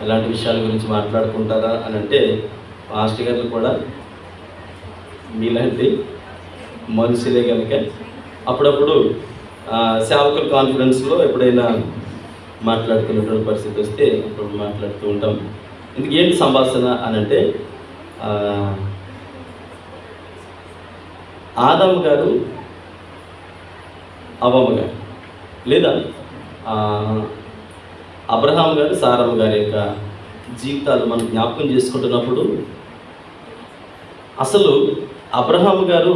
ఎలాంటి విషయాల గురించి మాట్లాడుకుంటారా అని అంటే, పాస్టర్ గారు కూడా మీలాంటి మనుషులే కనుక అప్పుడప్పుడు సేవకుల కాన్ఫరెన్స్లో ఎప్పుడైనా మాట్లాడుతున్నటువంటి పరిస్థితి వస్తే అప్పుడు మాట్లాడుతూ ఉంటాం. ఇందుకు ఏంటి సంభాషణ అని అంటే, ఆదాము గారు అవ్వమ్మ గారు లేదా అబ్రహాం గారు సారమ్మ గారి యొక్క జీవితాలు మనం జ్ఞాపకం చేసుకుంటున్నప్పుడు, అసలు అబ్రహాం గారు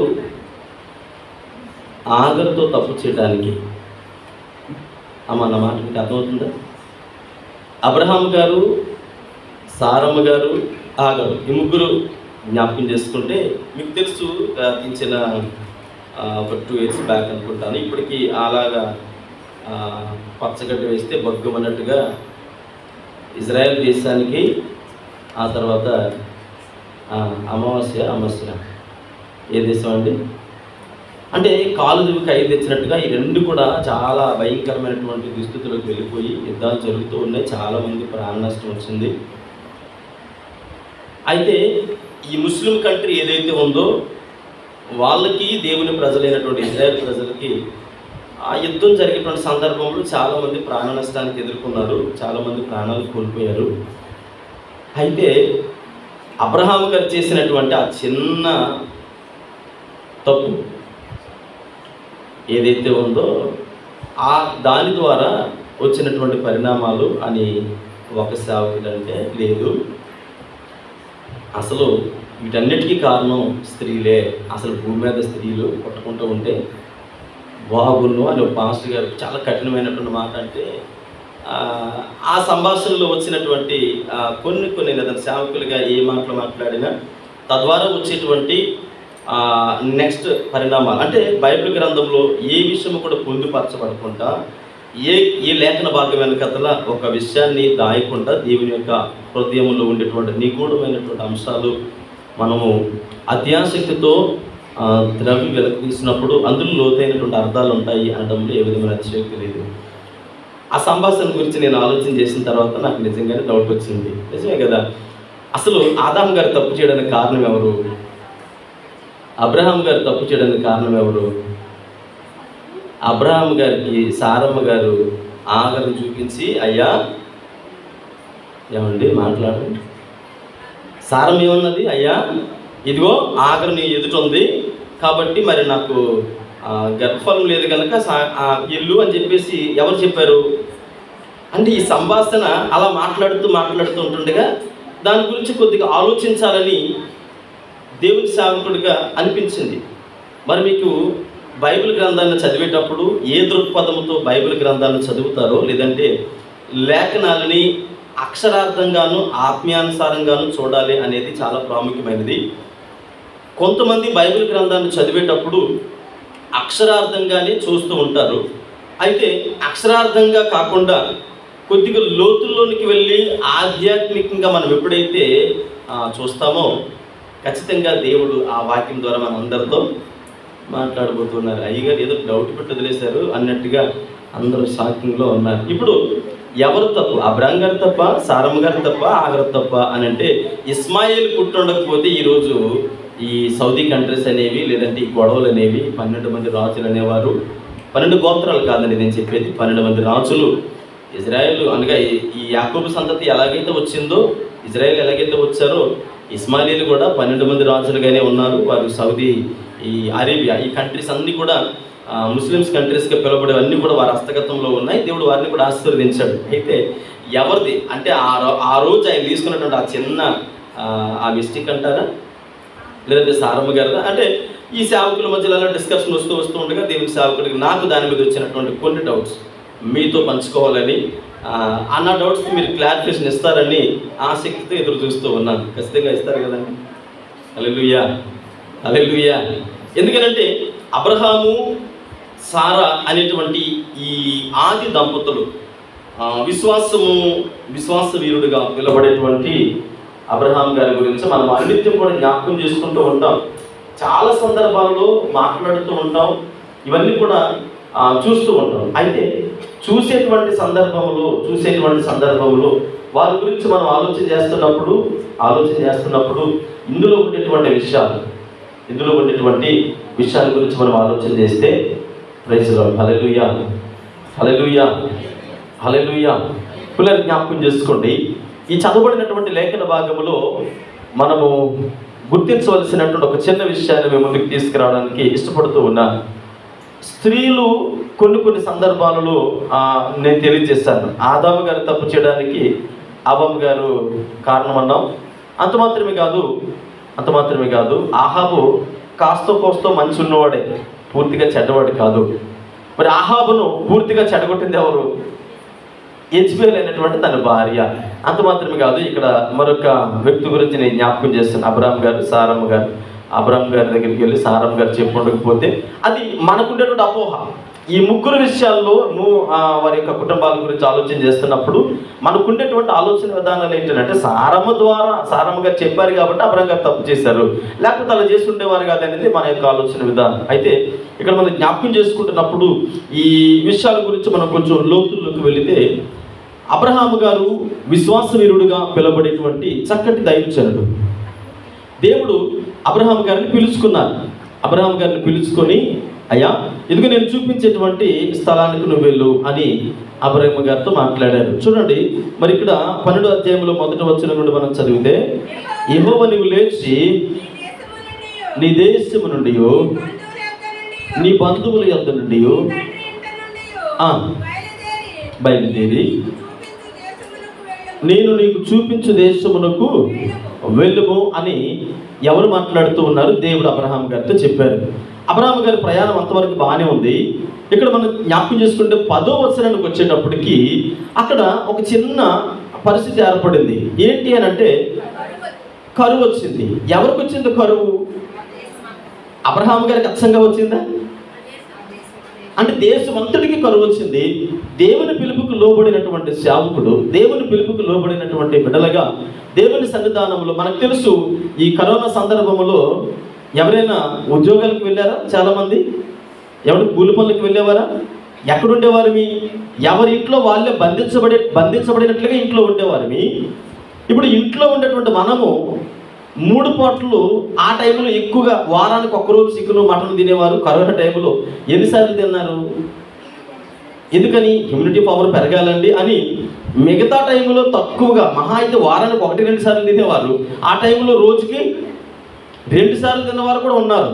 ఆగరుతో తప్పు చేయడానికి అన్న మాట మీకు అర్థమవుతుందా? అబ్రహాం గారు, సారమ్మ గారు, ఆగరు ఈ ముగ్గురు జ్ఞాపకం చేసుకుంటే మీకు తెలుసు, గతించిన ఒక 2 years బ్యాక్ అనుకుంటాను, ఇప్పటికీ అలాగా పచ్చగడ్డ వేస్తే బగ్గుమన్నట్టుగా ఇజ్రాయెల్ దేశానికి ఆ తర్వాత అమావాస్య ఏ దేశం అండి అంటే కాలు దివికి 5 తెచ్చినట్టుగా ఈ రెండు కూడా చాలా భయంకరమైనటువంటి దుస్థితులకు వెళ్ళిపోయి యుద్ధాలు జరుగుతూ ఉన్నాయి. చాలామంది ప్రాణ నష్టం వచ్చింది. అయితే ఈ ముస్లిం కంట్రీ ఏదైతే ఉందో వాళ్ళకి దేవుని ప్రజలైనటువంటి ఇజ్రాయెల్ ప్రజలకి ఆ యుద్ధం జరిగేటువంటి సందర్భంలో చాలామంది ప్రాణ నష్టానికి ఎదుర్కొన్నారు, చాలామంది ప్రాణాలు కోల్పోయారు. అయితే అబ్రహాము గారు చేసినటువంటి ఆ చిన్న తప్పు ఏదైతే ఉందో దాని ద్వారా వచ్చినటువంటి పరిణామాలు అని ఒక సేవకుడు అంటే లేదు, అసలు వీటన్నిటికీ కారణం స్త్రీలే, అసలు భూమి మీద స్త్రీలు కొట్టుకుంటూ ఉంటే బాగున్ను అని ఒక పాస్టర్ గారు చాలా కఠినమైనటువంటి మాట అంటే, ఆ సంభాషణలో వచ్చినటువంటి కొన్ని లేదా సేవకులుగా ఏ మాటలు మాట్లాడినా తద్వారా వచ్చేటువంటి నెక్స్ట్ పరిణామాలు అంటే బైబిల్ గ్రంథంలో ఏ విషయం కూడా పొందుపరచబడకుండా ఈ లేఖన భాగం వెనకతల ఒక విషయాన్ని దాయకుండా దేవుని యొక్క హృదయంలో ఉండేటువంటి నిగూఢమైనటువంటి అంశాలు మనము అత్యాసక్తితో ద్రవ్య వెలకి తీసినప్పుడు అందులో లోతైనటువంటి అర్థాలు ఉంటాయి అనడంలో ఏ విధమైన అతిశయోక్తి లేదు. ఆ సంభాషణ గురించి నేను ఆలోచన చేసిన తర్వాత నాకు నిజంగానే డౌట్ వచ్చింది. నిజమే కదా, అసలు ఆదాం గారు తప్పు చేయడానికి కారణం ఎవరు? అబ్రహాం గారు తప్పు చేయడానికి కారణం ఎవరు? అబ్రహాం గారికి సారమ్మ గారు ఆగరు చూపించి, అయ్యా ఏమండి మాట్లాడండి, సారమ్మ ఏమన్నది, అయ్యా ఇదిగో ఆగరు నీ ఎదుట ఉంది కాబట్టి మరి నాకు గర్భఫలం లేదు కనుక ఇల్లు అని చెప్పేసి ఎవరు చెప్పారు అంటే, ఈ సంభాషణ అలా మాట్లాడుతూ ఉంటుండగా దాని గురించి కొద్దిగా ఆలోచించాలని దేవుని సేవకుడిగా అనిపించింది. మరి మీకు బైబిల్ గ్రంథాన్ని చదివేటప్పుడు ఏ దృక్పథంతో బైబిల్ గ్రంథాన్ని చదువుతారో, లేదంటే లేఖనాలని అక్షరార్థంగాను ఆత్మీయానుసారంగాను చూడాలి అనేది చాలా ప్రాముఖ్యమైనది. కొంతమంది బైబిల్ గ్రంథాన్ని చదివేటప్పుడు అక్షరార్థంగానే చూస్తూ ఉంటారు. అయితే అక్షరార్థంగా కాకుండా కొద్దిగా లోతుల్లోనికి వెళ్ళి ఆధ్యాత్మికంగా మనం ఎప్పుడైతే చూస్తామో ఖచ్చితంగా దేవుడు ఆ వాక్యం ద్వారా మన అందరితో మాట్లాడబోతున్నారు. అయ్యగారు ఏదో డౌట్ పెట్టి వదిలేశారు అన్నట్టుగా అందరూ షాకింగ్లో ఉన్నారు. ఇప్పుడు ఎవరు తప్పు, అబ్రహాం గారు తప్ప, సారమ్మ గారు తప్ప, ఆగరు తప్ప అని అంటే, ఇస్మాయిల్ పుట్టుండకపోతే ఈరోజు ఈ సౌదీ కంట్రీస్ అనేవి లేదంటే ఈ గొడవలు అనేవి 12 మంది రాజులు అనేవారు. 12 గోత్రాలు కాదండి నేను చెప్పేది, 12 మంది రాజులు ఇజ్రాయెల్ అనగా ఈ యాకోబు సంతతి ఎలాగైతే వచ్చిందో, ఇజ్రాయెల్ ఎలాగైతే వచ్చారో ఇస్మాయిలీలు కూడా 12 మంది రాజులుగానే ఉన్నారు. వారు సౌదీ, ఈ అరేబియా, ఈ కంట్రీస్ అన్నీ కూడా ముస్లిమ్స్ కంట్రీస్గా పిలువబడేవన్నీ కూడా వారి హస్తగతంలో ఉన్నాయి. దేవుడు వారిని కూడా ఆశీర్వదించాడు. అయితే ఎవరిది అంటే ఆ రోజు ఆయన తీసుకున్నటువంటి ఆ చిన్న ఆ మిస్టేక్ అంటారా, లేదంటే సారమ్మ గారు అంటే ఈ సేవకుల మధ్యలో డిస్కషన్ వస్తూ ఉండగా దేవుని సేవకుడికి నాకు దాని మీద వచ్చినటువంటి కొన్ని డౌట్స్ మీతో పంచుకోవాలని, అన్న డౌట్స్కి మీరు క్లారిఫికేషన్ ఇస్తారని ఆసక్తితో ఎదురు చూస్తూ ఉన్నాను. ఖచ్చితంగా ఇస్తారు కదండి. హల్లెలూయా, హల్లెలూయా. ఎందుకనంటే అబ్రహాము, సారా అనేటువంటి ఈ ఆది దంపతులు విశ్వాస వీరుడుగా పిలువబడేటువంటి అబ్రహాం గారి గురించి మనం అనిత్యం కూడా జ్ఞాపకం చేసుకుంటూ ఉంటాం. చాలా సందర్భాల్లో మాట్లాడుతూ ఉంటాం, ఇవన్నీ కూడా చూస్తూ ఉంటాం. అయితే చూసేటువంటి సందర్భంలో వారి గురించి మనం ఆలోచన చేస్తున్నప్పుడు ఇందులో ఉండేటువంటి విషయాల గురించి మనం ఆలోచన చేస్తే ప్రైజ్ లార్డ్, హల్లెలూయా హల్లెలూయా హల్లెలూయా. పిల్లలు జ్ఞాపకం చేసుకోండి, ఈ చదవబడినటువంటి లేఖన భాగంలో మనము గుర్తించవలసినటువంటి ఒక చిన్న విషయాన్ని మేము ముందుకు తీసుకురావడానికి ఇష్టపడుతూ ఉన్నాను. స్త్రీలు కొన్ని సందర్భాలలో నేను తెలియజేశాను, ఆదాము గారు తప్పు చేయడానికి అవ్వమ్మ గారు కారణం అన్నాం. అంత మాత్రమే కాదు ఆహాబు కాస్తో కోస్తో మంచి ఉన్నవాడే, పూర్తిగా చెడ్డవాడు కాదు. మరి ఆహాబును పూర్తిగా చెడగొట్టింది ఎవరు? యెజబెల్ అయినటువంటి తన భార్య. అంత మాత్రమే కాదు, ఇక్కడ మరొక వ్యక్తి గురించి నేను జ్ఞాపకం చేస్తాను. అబ్రాహాం గారు, సారమ్మ గారు. అబ్రాహాం గారి దగ్గరికి వెళ్ళి సారమ్మ గారు చెప్పి ఉండకపోతే అది మనకుండేటువంటి అపోహ. ఈ ముగ్గురు విషయాల్లో వారి యొక్క కుటుంబాల గురించి ఆలోచన చేస్తున్నప్పుడు మనకుండేటువంటి ఆలోచన విధానాలు ఏంటంటే సారమ్మ గారు చెప్పారు కాబట్టి అబ్రాహాం గారు తప్పు చేశారు, లేకపోతే అలా చేసి ఉండేవారు కాదనేది మన యొక్క ఆలోచన విధానం. అయితే ఇక్కడ మనం జ్ఞాపకం చేసుకుంటున్నప్పుడు ఈ విషయాల గురించి మనం కొంచెం లోతుల్లోకి వెళితే, అబ్రహాము గారు విశ్వాసవీరుడుగా పిలువబడేటువంటి చక్కటి దైవజనుడు. దేవుడు అబ్రహాము గారిని పిలుచుకొని అయ్యా ఇదిగో నేను చూపించేటువంటి స్థలానికి నువ్వు వెళ్ళు అని అబ్రహాము గారితో మాట్లాడారు. చూడండి, మరి ఇక్కడ 12వ అధ్యాయంలో 1వ వచనం నుండి మనం చదివితే, యెహోవా నీవు లేచి నీ దేశము నుండి నీ బంధువుల యొద్ద నుండి బయలుదేరి నేను నీకు చూపించు దేశమునకు వెళ్ళుము అని ఎవరు మాట్లాడుతూ ఉన్నారు? దేవుడు అబ్రహాం గారితో చెప్పారు. అబ్రహాం గారి ప్రయాణం అంతవరకు బాగానే ఉంది. ఇక్కడ మనం జ్ఞాపకం చేసుకుంటే 10వ వచనానికి వచ్చేటప్పటికి అక్కడ ఒక చిన్న పరిస్థితి ఏర్పడింది. ఏంటి అని అంటే కరువు వచ్చింది. ఎవరికి వచ్చింది కరువు? అబ్రహాం గారికి అచ్చంగా వచ్చిందా? అంటే దేశం అంతటికి కరువు వచ్చింది. దేవుని పిలుపుకు లోబడినటువంటి సేవకుడు, దేవుని పిలుపుకు లోబడినటువంటి బిడ్డలుగా దేవుని సన్నిధానంలో మనకు తెలుసు, ఈ కరోనా సందర్భంలో ఎవరైనా ఉద్యోగాలకు వెళ్ళారా? చాలామంది ఎవరు కూలి పనులకు వెళ్ళేవారా? ఎక్కడుండేవారిమి? ఎవరి ఇంట్లో వాళ్ళే బంధించబడినట్లుగా ఇంట్లో ఉండేవారిమి. ఇప్పుడు ఇంట్లో ఉండేటువంటి మనము 3 పూటలు ఆ టైంలో ఎక్కువగా వారానికి ఒక్కరోజు చికెను మటన్ తినేవారు. కరోనా టైంలో ఎన్నిసార్లు తిన్నారు? ఎందుకని? ఇమ్యూనిటీ పవర్ పెరగాలండి అని. మిగతా టైంలో తక్కువగా, మహా అయితే వారానికి 1-2 సార్లు తినేవారు. ఆ టైంలో రోజుకి 2 సార్లు తిన్నవారు కూడా ఉన్నారు.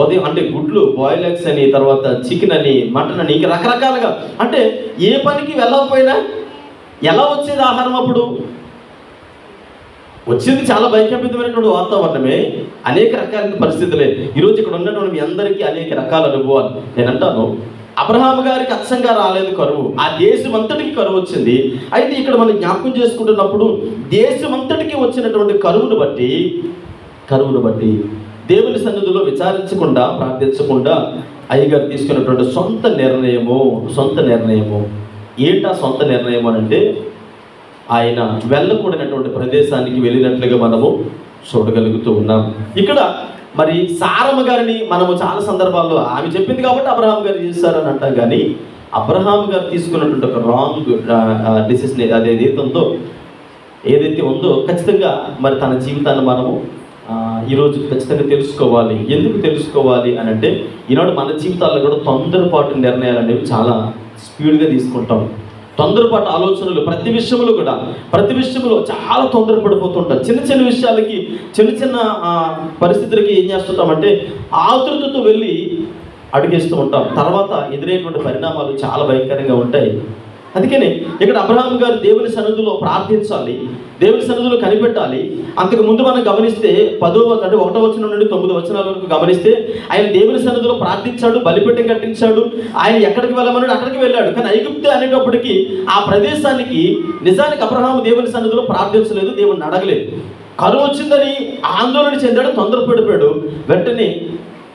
ఉదయం అంటే గుడ్లు, బాయిల్ ఎగ్స్ అని, తర్వాత చికెన్ అని, మటన్ అని, ఇంకా రకరకాలుగా. అంటే ఏ పనికి వెళ్ళకపోయినా ఎలా వచ్చేది ఆహారం? అప్పుడు వచ్చింది చాలా భయకంపితమైనటువంటి వాతావరణమే, అనేక రకాల పరిస్థితులే. ఈరోజు ఇక్కడ ఉన్నటువంటి మీ అందరికీ అనేక రకాల అనుభవాలు. నేను అంటాను, అబ్రహాం గారికి అచ్చంగా రాలేదు కరువు, ఆ దేశం అంతటికి కరువు వచ్చింది. అయితే ఇక్కడ మనం జ్ఞాపకం చేసుకుంటున్నప్పుడు దేశం అంతటికి వచ్చినటువంటి కరువును బట్టి దేవుని సన్నిధిలో విచారించకుండా, ప్రార్థించకుండా అయ్యగారు తీసుకున్నటువంటి సొంత నిర్ణయము. ఏంటా సొంత నిర్ణయం అంటే, ఆయన వెళ్ళకూడనటువంటి ప్రదేశానికి వెళ్ళినట్లుగా మనము చూడగలుగుతూ ఉన్నాం. ఇక్కడ మరి సారమ్మ గారిని మనము చాలా సందర్భాల్లో ఆమె చెప్పింది కాబట్టి అబ్రహాం గారు చేశారని అంటాం. కానీ అబ్రహాం గారు తీసుకున్నటువంటి ఒక రాంగ్ డిసిషన్ ఏదైతే ఉందో ఖచ్చితంగా మరి తన జీవితాన్ని మనము ఈరోజు ఖచ్చితంగా తెలుసుకోవాలి. ఎందుకు తెలుసుకోవాలి అని అంటే, ఈనాడు మన జీవితాల్లో కూడా తొందరపాటు నిర్ణయాలు అనేవి చాలా స్పీడ్గా తీసుకుంటాం. తొందరపాటు ఆలోచనలు ప్రతి విషయంలో చాలా తొందరపడిపోతుంటాం. చిన్న విషయాలకి, చిన్న పరిస్థితులకి ఏం చేస్తుంటామంటే ఆతృతతో వెళ్ళి అడిగేస్తూ ఉంటాం. తర్వాత ఎదురయ్యేటువంటి పరిణామాలు చాలా భయంకరంగా ఉంటాయి. అందుకని ఇక్కడ అబ్రహాం గారు దేవుని సన్నిధిలో ప్రార్థించాలి, దేవుని సన్నిధిలో కనిపెట్టాలి. అంతకు ముందు మనం గమనిస్తే 1వ వచనం నుండి 9 వచనాల వరకు గమనిస్తే ఆయన దేవుని సన్నిధిలో ప్రార్థించాడు, బలిపీఠం కట్టించాడు. ఆయన ఎక్కడికి వెళ్ళమన్నాడు అక్కడికి వెళ్ళాడు. కానీ ఐగుప్తు అనేటప్పటికీ ఆ ప్రదేశానికి నిజానికి అబ్రహాం దేవుని సన్నిధిలో ప్రార్థించలేదు, దేవుని అడగలేదు. కరువు వచ్చిందని ఆందోళన చెందాడు, తొందరపడిపోయాడు. వెంటనే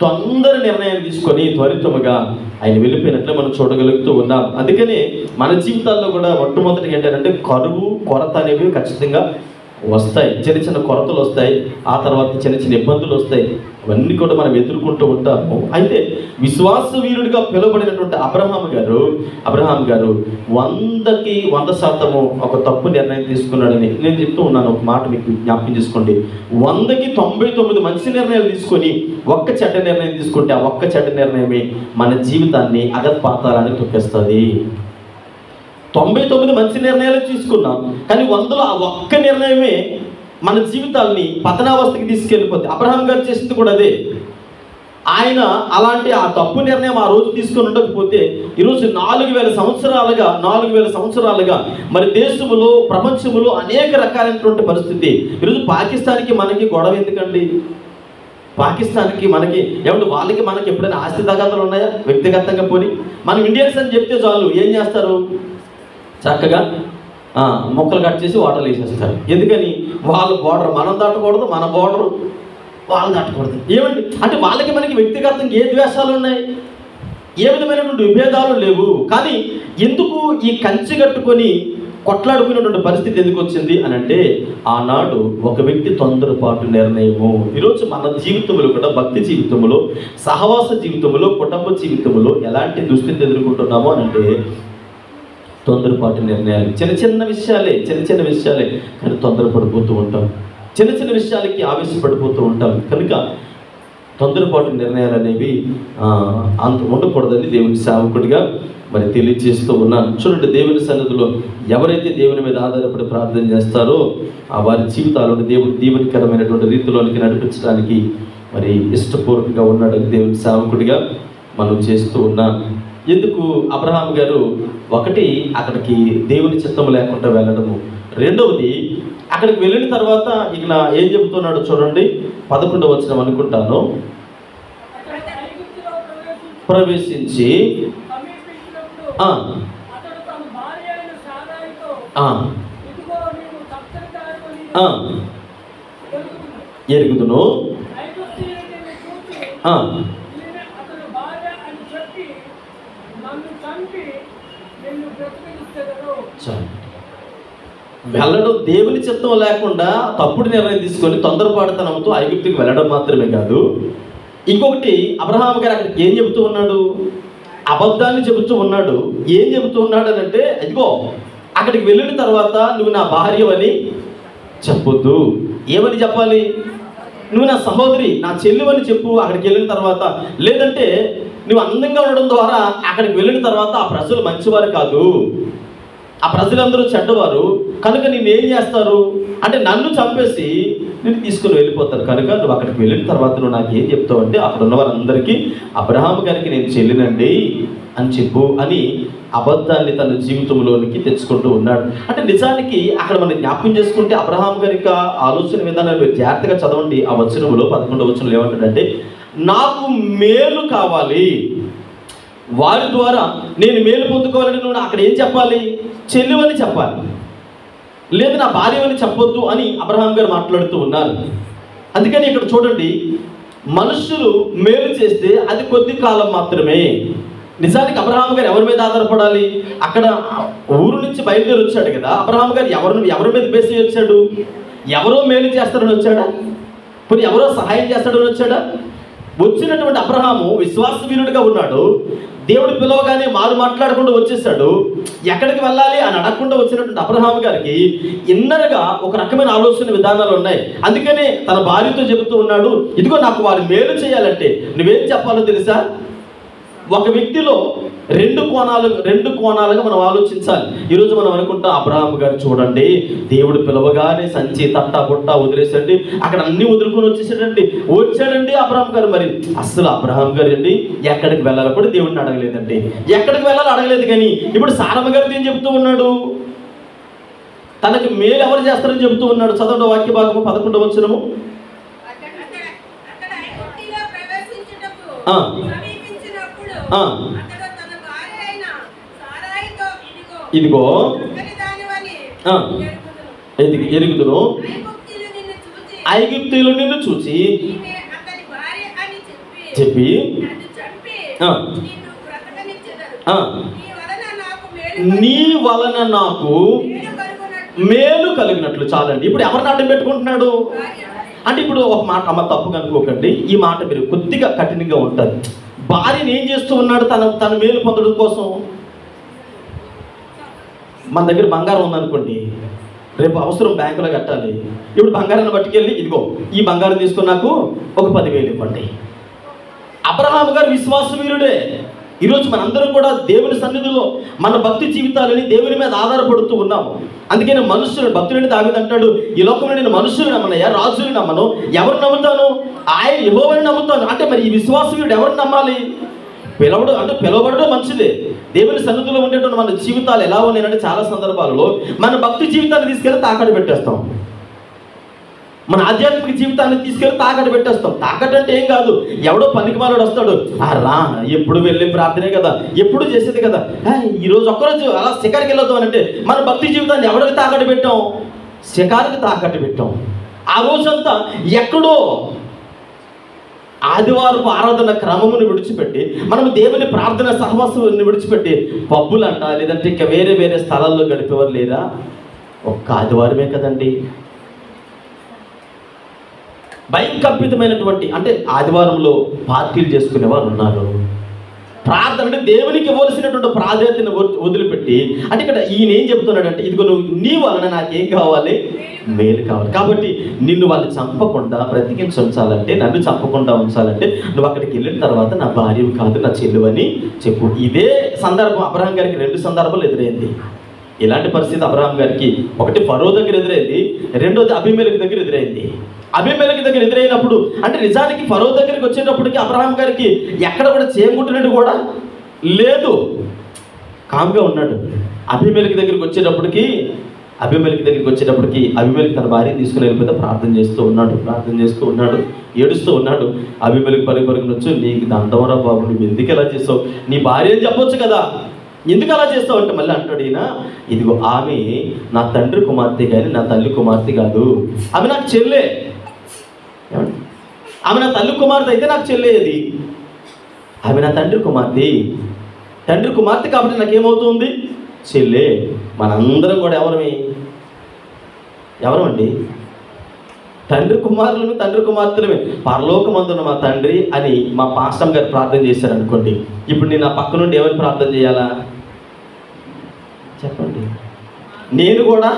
తొందర నిర్ణయం తీసుకొని త్వరితముగా ఆయన వెళ్ళిపోయినట్లు మనం చూడగలుగుతూ ఉన్నాం. అందుకనే మన జీవితాల్లో కూడా మొట్టమొదటిగా ఏంటంటే కరువు, కొరత అనేవి ఖచ్చితంగా వస్తాయి, చిన్న చిన్న కొరతలు వస్తాయి, ఆ తర్వాత చిన్న చిన్న ఇబ్బందులు వస్తాయి. అవన్నీ కూడా మనం ఎదుర్కొంటూ ఉంటాము. అయితే విశ్వాస వీరుడిగా పిలువబడినటువంటి అబ్రహాం గారు 100కి 100% ఒక తప్పు నిర్ణయం తీసుకున్నాడని నేను చెప్తూ ఉన్నాను. ఒక మాట మీకు జ్ఞాపకం చేసుకోండి. 100కి 99 మంచి నిర్ణయాలు తీసుకొని ఒక్క చెడ్డ నిర్ణయం తీసుకుంటే ఆ ఒక్క చెడ్డ నిర్ణయమే మన జీవితాన్ని అగపాతాలని తొక్కేస్తుంది. 99 మంచి నిర్ణయాలు తీసుకున్నాం, కానీ 100లో ఆ ఒక్క నిర్ణయమే మన జీవితాల్ని పతనావస్థకి తీసుకెళ్ళిపోతుంది. అబ్రహాం గారు చేసింది కూడా అదే. ఆయన అలాంటి ఆ తప్పు నిర్ణయం ఆ రోజు తీసుకొని ఉండకపోతే ఈరోజు 4000 సంవత్సరాలుగా మరి దేశములో, ప్రపంచములో అనేక రకాలైనటువంటి పరిస్థితి. ఈరోజు పాకిస్తాన్కి మనకి గొడవ ఎందుకండి? పాకిస్తాన్కి మనకి ఏమంటే వాళ్ళకి మనకి ఎప్పుడైనా ఆస్తి తగాదాలు ఉన్నాయా? వ్యక్తిగతంగా పోని మనం ఇండియన్స్ అని చెప్తే చాలు ఏం చేస్తారు? చక్కగా మొక్కలు కట్ చేసి వాటర్లు వేసేస్తారు. ఎందుకని? వాళ్ళ బోర్డర్ మనం దాటకూడదు, మన బోర్డర్ వాళ్ళు దాటకూడదు. ఏమండి అంటే వాళ్ళకి మనకి వ్యక్తిగతంగా ఏ ద్వేషాలు ఉన్నాయి? ఏ విధమైనటువంటి విభేదాలు లేవు. కానీ ఎందుకు ఈ కంచి కట్టుకొని కొట్లాడుకునేటువంటి పరిస్థితి ఎందుకు వచ్చింది అని అంటే, ఆనాడు ఒక వ్యక్తి తొందరపాటు నిర్ణయము. ఈరోజు మన జీవితంలో కూడా, భక్తి జీవితంలో, సహవాస జీవితంలో, కుటుంబ జీవితంలో ఎలాంటి దుస్థితి ఎదుర్కొంటున్నామో అని అంటే తొందరపాటు నిర్ణయాలు. చిన్న చిన్న విషయాలే కానీ తొందరపడిపోతూ ఉంటాం. చిన్న చిన్న విషయాలకి ఆవేశపడిపోతూ ఉంటాం. కనుక తొందరపాటు నిర్ణయాలు అనేవి అంత ఉండకూడదని దేవుని సేవకుడిగా మరి తెలియజేస్తూ ఉన్నాను. చూడండి, దేవుని సన్నిధిలో ఎవరైతే దేవుని మీద ఆధారపడి ప్రార్థన చేస్తారో ఆ వారి జీవితాలను దేవుడు దీవెనకరమైనటువంటి రీతిలోనికి నడిపించడానికి మరి ఇష్టపూర్వకంగా ఉన్నాడని దేవుని సేవకుడిగా మనం చేస్తూ ఉన్నాం. ఎందుకు అబ్రహాం గారు ఒకటి అక్కడికి దేవుని చిత్తం లేకుండా వెళ్ళడము, రెండవది అక్కడికి వెళ్ళిన తర్వాత ఇక ఏం చెబుతున్నాడో చూడండి. 11వ వచనం అనుకుంటాను. ప్రవేశించి ఎరుగుదును వెళ్ళడం దేవుని చిత్తం లేకుండా తప్పుడు నిర్ణయం తీసుకొని తొందరపాటుతనంతో ఐగుప్తుకి వెళ్ళడం మాత్రమే కాదు, ఇంకొకటి అబ్రహాం గారు అక్కడికి ఏం చెబుతూ ఉన్నాడు? అబద్ధాన్ని చెబుతూ ఉన్నాడు. ఏం చెబుతూ ఉన్నాడు అని అంటే, ఇదిగో అక్కడికి వెళ్ళిన తర్వాత నువ్వు నా భార్యవని చెప్పొద్దు. ఏమని చెప్పాలి? నువ్వు నా సహోదరి, నా చెల్లివని చెప్పు అక్కడికి వెళ్ళిన తర్వాత. లేదంటే నువ్వు అందంగా ఉండడం ద్వారా అక్కడికి వెళ్ళిన తర్వాత ఆ ప్రజలు మంచివారు కాదు, ఆ ప్రజలందరూ చెడ్డవారు, కనుక నేను ఏం చేస్తారు అంటే నన్ను చంపేసి నేను తీసుకుని వెళ్ళిపోతారు. కనుక నువ్వు అక్కడికి వెళ్ళిన తర్వాత నువ్వు నాకు ఏం చెప్తావు అంటే, అక్కడ ఉన్న వారందరికీ అబ్రహాం గారికి నేను చెల్లినండి అని చెప్పు అని అబద్ధాన్ని తన జీవితంలోనికి తెచ్చుకుంటూ ఉన్నాడు. అంటే నిజానికి అక్కడ మనం జ్ఞాపకం చేసుకుంటే అబ్రహాం గారి యొక్క ఆలోచన విధానాలు జాగ్రత్తగా చదవండి. ఆ వచనంలో 11వ వచనంలో ఏమంటాడంటే, నాకు మేలు కావాలి, వారి ద్వారా నేను మేలు పొందుకోవాలని నువ్వు అక్కడ ఏం చెప్పాలి? చెల్లివని చెప్పాలి, లేదు నా భార్యవని చెప్పొద్దు అని అబ్రహాం గారు మాట్లాడుతూ ఉన్నారు. అందుకని ఇక్కడ చూడండి, మనుషులు మేలు చేస్తే అది కొద్ది కాలం మాత్రమే. నిజానికి అబ్రహాం గారు ఎవరి మీద ఆధారపడాలి? అక్కడ ఊరు నుంచి బయలుదేరి వచ్చాడు కదా. అబ్రహాం గారు ఎవరి మీద బేసి వచ్చాడు? ఎవరో మేలు చేస్తారని వచ్చాడా? పోనీ ఎవరో సహాయం చేస్తాడని వచ్చాడా? వచ్చినటువంటి అబ్రహాము విశ్వాస వీరుడిగా ఉన్నాడు. దేవుడు పిలవగానే మారు మాట్లాడకుండా వచ్చేసాడు. ఎక్కడికి వెళ్ళాలి అని అడగకుండా వచ్చినటువంటి అబ్రహాం గారికి ఇన్నర్గా ఒక రకమైన ఆలోచన విధానాలు ఉన్నాయి. అందుకనే తన భార్యతో చెబుతూ ఉన్నాడు, ఇదిగో నాకు వారు మేలు చేయాలంటే నువ్వేం చెప్పాలో తెలుసా? ఒక వ్యక్తిలో రెండు కోణాలుగా మనం ఆలోచించాలి. ఈరోజు మనం అనుకుంటాం, అబ్రహాం గారు చూడండి, దేవుడు పిలవగానే సంచి తట్టా బుట్ట వదిలేసండి, అక్కడ అన్ని వదులుకొని వచ్చాడండి అబ్రహాం గారు. మరి అస్సలు అబ్రహాం గారు అండి ఎక్కడికి వెళ్ళాలో కూడా దేవుడిని అడగలేదండి. ఎక్కడికి వెళ్ళాలో అడగలేదు. కానీ ఇప్పుడు సారమ్మ గారితో ఏం చెప్తూ ఉన్నాడు? తనకి మేలు ఎవరు చేస్తారని చెబుతూ ఉన్నాడు. చదవండి వాక్య భాగము 11వ వచనము. ఇదిగో ఎరుగుదును, ఐగుప్తీయులు నిన్ను చూచి చెప్పి నీ వలన నాకు మేలు కలిగినట్లు చాలండి. ఇప్పుడు ఎవరిని అడ్డం పెట్టుకుంటున్నాడు అంటే, ఇప్పుడు ఒక మాట అమ్మ తప్పు కనుక్కోకండి, ఈ మాట మీరు కొద్దిగా కఠినంగా ఉంటుంది. భార్యను ఏం చేస్తూ ఉన్నాడు తన మేలు పొందడం కోసం? మన దగ్గర బంగారం ఉందనుకోండి, రేపు అవసరం బ్యాంకులో కట్టాలి. ఇప్పుడు బంగారాన్ని పట్టుకెళ్ళి, ఇదిగో ఈ బంగారం తీసుకుని నాకు ఒక 10,000 ఇవ్వండి. అబ్రహాము గారు విశ్వాస వీరుడే. ఈరోజు మనందరం కూడా దేవుని సన్నిధిలో మన భక్తి జీవితాలని దేవుని మీద ఆధారపడుతూ ఉన్నాము. అందుకని మనుషులు, భక్తులని దావీదు అంటాడు, ఈ లోకంలో నేను మనుషులు నమ్మనయ్యా, రాజుని నమ్మను, ఎవరు నమ్ముతాను? ఆయన యెహోవాని నమ్ముతాను. అంటే మరి ఈ విశ్వాస వీరుడు ఎవరిని నమ్మాలి? పిలవబడడం మంచిదే. దేవుని సన్నిధిలో ఉండేటువంటి మన జీవితాలు ఎలా ఉన్నాయంటే, చాలా సందర్భాలలో మన భక్తి జీవితాన్ని తీసుకెళ్ళి తాకట్టు పెట్టేస్తాం. మన ఆధ్యాత్మిక జీవితాన్ని తీసుకెళ్ళి తాకట్టు పెట్టేస్తాం. తాకట్టు అంటే ఏం కాదు, ఎవడో పనికిమాలోడు వస్తాడు, రా ఎప్పుడు వెళ్ళి ప్రార్థనే కదా, ఎప్పుడు చేసేది కదా, ఈరోజు ఒక్కరోజు అలా శిఖరికి వెళ్ళొద్దాం అని అంటే, మన భక్తి జీవితాన్ని ఎవరికి తాకట్టు పెట్టాం? శిఖారికి తాకట్టు పెట్టాం. ఆ రోజంతా ఎక్కడో ఆదివారపు ఆరాధన క్రమమును విడిచిపెట్టి, మనం దేవుని ప్రార్థన సహవాసాన్ని విడిచిపెట్టి పబ్బులంట, లేదంటే ఇంకా వేరే వేరే స్థలాల్లో గడిపేవారు లేరా? ఒక్క ఆదివారమే కదండి. భయంకల్పితమైనటువంటి అంటే ఆదివారంలో పార్టీలు చేసుకునే వారు ఉన్నారు. ప్రార్థన అంటే దేవునికి ఇవ్వాల్సినటువంటి ప్రాధాన్యతను వదిలిపెట్టి, అంటే ఇక్కడ ఈయన ఏం చెప్తున్నాడంటే, ఇదిగో నీ వలన నాకేం కావాలి? మేలు కావాలి. కాబట్టి నిన్ను వాళ్ళు చంపకుండా బ్రతికించి ఉంచాలంటే, నన్ను చంపకుండా ఉంచాలంటే, నువ్వు అక్కడికి వెళ్ళిన తర్వాత నా భార్య కాదు, నా చెల్లువని చెప్పు. ఇదే సందర్భం అబ్రహాం గారికి 2 సందర్భాలు ఎదురైంది. ఇలాంటి పరిస్థితి అబ్రహాం గారికి ఒకటి ఫరో దగ్గర ఎదురైంది, రెండోది అబీమెలెకు దగ్గర ఎదురైంది. అబీమెలెకు దగ్గర ఎదురైనప్పుడు అంటే నిజానికి ఫరో దగ్గరికి వచ్చేటప్పటికి అబ్రహాం గారికి ఎక్కడ కూడా చేయకుంటున్నట్టు కూడా లేదు, కామ్గా ఉన్నాడు. అబీమెలెకు దగ్గరికి వచ్చేటప్పటికి అబీమెలెకు తన భార్యని తీసుకుని వెళ్ళిపోతే ప్రార్థన చేస్తూ ఉన్నాడు, ఏడుస్తూ ఉన్నాడు. అబీమెలెకు పరుగునొచ్చు, నీకు దండవరా బాబు, నువ్వు ఎందుకు ఎలా చేస్తావు? నీ భార్య అని చెప్పొచ్చు కదా, ఎందుకు అలా చేస్తావు అంటే మళ్ళీ అంటాడు ఈయన, ఇదిగో ఆమె నా తండ్రి కుమార్తె కానీ నా తల్లి కుమార్తె కాదు, ఆమె నాకు చెల్లె. ఆమె నా తల్లి కుమార్తె అయితే నాకు చెల్లేది, ఆమె నా తండ్రి కుమార్తె కాబట్టి నాకేమవుతుంది? చెల్లె. మనందరం కూడా ఎవరమండి? తండ్రి కుమార్తెలమే. పరలోకమందున మా తండ్రి అని మా పాస్టర్ గారు ప్రార్థన చేశారు అనుకోండి, ఇప్పుడు నేను నా పక్క నుండి ఎవరిని ప్రార్థన చేయాలా చెప్పండి? నేను కూడా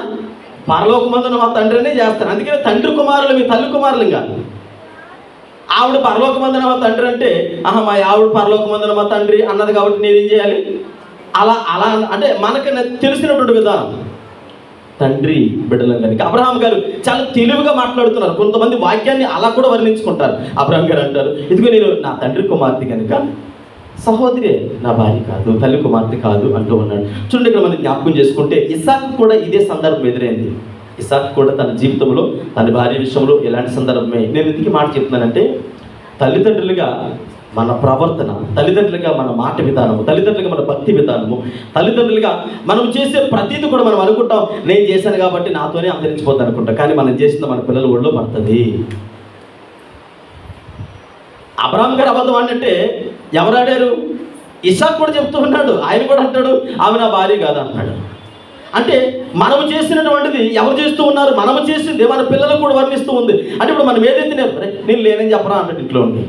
పరలోకమందున మా తండ్రినే చేస్తాను. అందుకని తండ్రి కుమారులు, మీ తల్లి కుమారులు కాదు. ఆవిడ పరలోకమందున మా తండ్రి అంటే, మా ఆవిడ పరలోకమందున మా తండ్రి అన్నది కాబట్టి నేనేం చేయాలి? అలా అంటే మనకి తెలిసినటువంటి విధానం. తండ్రి బిడ్డలం కనుక అబ్రహాం గారు చాలా తెలివిగా మాట్లాడుతున్నారు. కొంతమంది వాక్యాన్ని అలా కూడా వర్ణించుకుంటారు. అబ్రహాం గారు అంటారు, ఇదిగో నేను నా తండ్రి కుమార్తె కనుక సహోదరి, నా భార్య కాదు, తల్లి కుమార్తె కాదు అంటూ ఉన్నాడు. చూడండి, ఇక్కడ మనం జ్ఞాపకం చేసుకుంటే ఇస్సాకు కూడా ఇదే సందర్భం ఎదురైంది. ఇస్సాకు కూడా తన జీవితంలో తన భార్య విషయంలో ఎలాంటి సందర్భమే. నేను ఎందుకు మాట చెప్తున్నానంటే, తల్లిదండ్రులుగా మన ప్రవర్తన, తల్లిదండ్రులుగా మన మాట విధానము, తల్లిదండ్రులుగా మన భక్తి విధానము, తల్లిదండ్రులుగా మనం చేసే ప్రతిదీ కూడా మనం అనుకుంటాం, నేను చేశాను కాబట్టి నాతోనే అంతరించిపోద్ది అనుకుంటాం. కానీ మనం చేసిన మన పిల్లల ఒళ్ళో పడుతుంది. అబ్రహాం గారు అబద్ధం అంటే ఎవరు ఆడారు? ఇస్సాకు కూడా చెప్తూ ఉన్నాడు. ఆయన కూడా అంటాడు, ఆమె నా భార్య కాదు అంటున్నాడు. అంటే మనము చేసినటువంటిది ఎవరు చేస్తూ ఉన్నారు? మనము చేసింది మన పిల్లలకు కూడా వర్ణిస్తూ ఉంది. అంటే ఇప్పుడు మనం ఏదైతే నేను లేనని చెప్పరా అంటాడు. ఇంట్లో ఉండి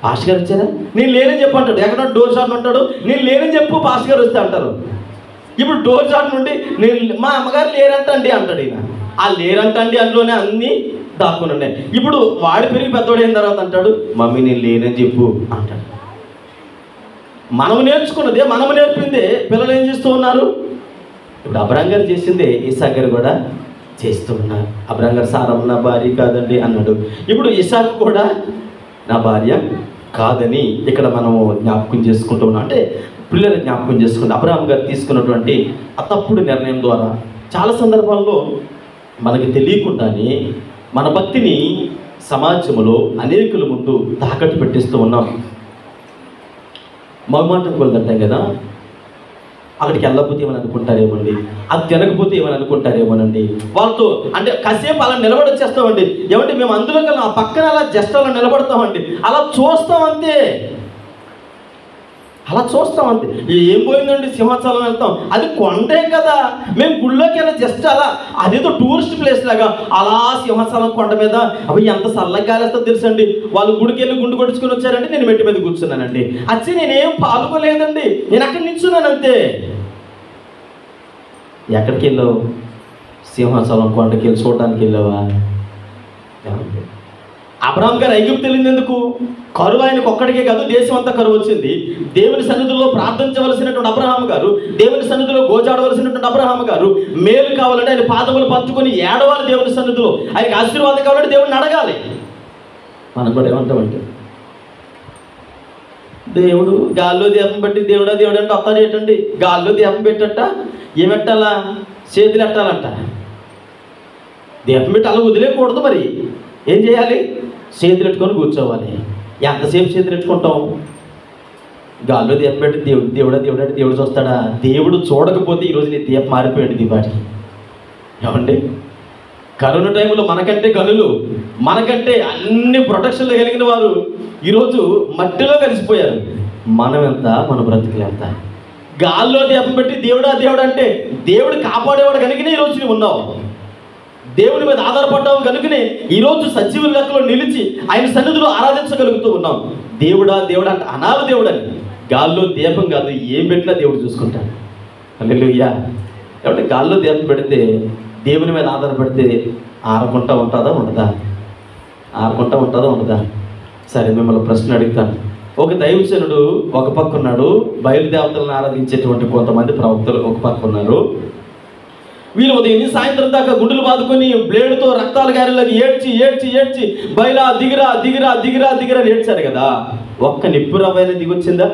పాస్ గారు వచ్చారా, నేను లేనని చెప్పు అంటాడు. ఎక్కడ డోర్ షాట్ అంటాడు, నేను లేనని చెప్పు పాస్ గారు వస్తే అంటారు. ఇప్పుడు డోర్ షాట్ నుండి నేను మా అమ్మగారు లేరంటండి అంటాడు ఈయన. ఆ లేరంటండి అందులోనే అన్నీ దాక్కుని ఉన్నాయి. ఇప్పుడు వాడి పెరిగి పెద్దవాడు అయిన తర్వాత అంటాడు, మమ్మీ నేను లేనని చెప్పు అంటాడు. మనము నేర్చుకున్నదే, మనము నేర్పిందే పిల్లలు ఏం చేస్తూ ఉన్నారు? ఇప్పుడు అబ్రహాం గారు చేసిందే ఇస్సాకు గారు కూడా చేస్తూ ఉన్నారు. అబ్రహాం గారు సారమ్మ నా భార్య కాదండి అన్నాడు. ఇప్పుడు ఇస్సాకు కూడా నా భార్య కాదని ఇక్కడ మనము జ్ఞాపకం చేసుకుంటూ ఉన్నాం. అంటే పిల్లలు జ్ఞాపకం చేసుకుంటే అబ్రహాం గారు తీసుకున్నటువంటి ఆ తప్పుడు నిర్ణయం ద్వారా చాలా సందర్భాల్లో మనకి తెలియకుండానే మన భక్తిని సమాజంలో అనేకుల ముందు తాకట్టు పెట్టిస్తూ ఉన్నాం. మగమాటకు వెళ్తుంటాం కదా, అక్కడికి వెళ్ళకపోతే ఏమని అనుకుంటారేమోండి, అది తినకపోతే ఏమని అనుకుంటారేమోనండి. వాళ్ళతో అంటే కాసేపు అలా నిలబడొచ్చేస్తామండి. ఏమంటే మేము అందులో కల్లా ఆ పక్కన అలా జస్ట్ అలా నిలబడతామండి, అలా చూస్తాం అంతే. అలా చూస్తాం అంతే. ఏం పోయిందండి సింహాచలం వెళ్తాం, అది కొండే కదా. మేము గుళ్ళోకి వెళ్ళి జస్ట్ అలా అదేదో టూరిస్ట్ ప్లేస్ లాగా అలా సింహాచలం కొండ మీద అవి ఎంత చల్లగా గాలేస్తో తెలుసండి. వాళ్ళు గుడికి వెళ్ళి గుండు కొట్టుకుని వచ్చారంటే నేను మెట్టి మీద కూర్చున్నానండి. వచ్చి నేనేం పాల్గొలేదండి, నేను అక్కడ నిల్చున్నాను అంతే. ఎక్కడికి వెళ్ళావు? సింహాచలం కొండకి వెళ్ళి చూడడానికి వెళ్ళావా? అబ్రహాం గారు ఐగుప్తు వెళ్ళింది ఎందుకు? కరువు ఆయనకు ఒక్కడికే కాదు, దేశం అంతా కరువు వచ్చింది. దేవుని సన్నిధిలో ప్రార్థించవలసినటువంటి అబ్రహాం గారు, దేవుని సన్నిధిలో గోచాడవలసినటువంటి అబ్రహాం గారు మేలు కావాలంటే ఆయన పాదములు పంచుకొని ఏడవాలి దేవుని సన్నిధిలో. ఆయనకి ఆశీర్వాదం కావాలంటే దేవుడిని అడగాలి. మనం కూడా ఏమంటామంటే దేవుడు గాల్లో దీపం పెట్టి దేవుడా దేవుడు అంటే వస్తాడు ఏంటండి? గాల్లో దీపం పెట్టట ఏమెట్టాలా? చేతులు ఎట్టాలంట. దీపం పెట్టి అలా వదిలేయకూడదు. మరి ఏం చేయాలి? చేతులు ఎట్టుకొని కూర్చోవాలి. ఎంతసేపు చేతులు ఎట్టుకుంటాం? గాల్లో దీపం పెట్టి దేవుడా దేవుడు అంటే దేవుడు చూస్తాడా? దేవుడు చూడకపోతే ఈరోజు నీ దీపం మారిపోయాడు దీపాటికి. ఏమండి? కరోనా టైంలో మనకంటే గనులు, మనకంటే అన్ని ప్రొటెక్షన్లు కలిగిన వారు ఈరోజు మట్టిలో కలిసిపోయారు. మనం ఎంత, మన బ్రతుకులు ఎంత? గాల్లో దీపం పెట్టి దేవుడా దేవుడు అంటే దేవుడు కాపాడేవాడు కనుకనే ఈరోజు నువ్వు ఉన్నావు. దేవుని మీద ఆధారపడ్డావు కనుకనే ఈరోజు సజీవుల లెక్కలో నిలిచి ఆయన సన్నిధిలో ఆరాధించగలుగుతూ ఉన్నాం. దేవుడా దేవుడు అంటే అనాలి దేవుడు అని. గాల్లో దీపం కాదు, ఏం పెట్టినా దేవుడు చూసుకుంటాడు. హల్లెలూయా. కాబట్టి గాల్లో దీపం పెడితే దేవుని మీద ఆధారపడితే ఆరకుండా ఉంటుందా ఉండదా? ఆరకుండా ఉంటుందా ఉండదా? సరే, మిమ్మల్ని ప్రశ్న అడుగుతాను. ఒక దైవజనుడు ఒక పక్క ఉన్నాడు, బయలుదేవతలను ఆరాధించేటువంటి కొంతమంది ప్రవక్తలు ఒక పక్క ఉన్నారు. వీళ్ళు ఉదయం సాయంత్రం దాకా గుండెలు బాదుకొని బ్లేడుతో రక్తాలు గారిలాగా ఏడ్చి ఏడ్చి ఏడ్చి బయలా దిగిరా దిగిరా దిగిరా దిగిరా ఏడ్చారు కదా. ఒక్క నిప్పురవ్వైనా దిగొచ్చిందా?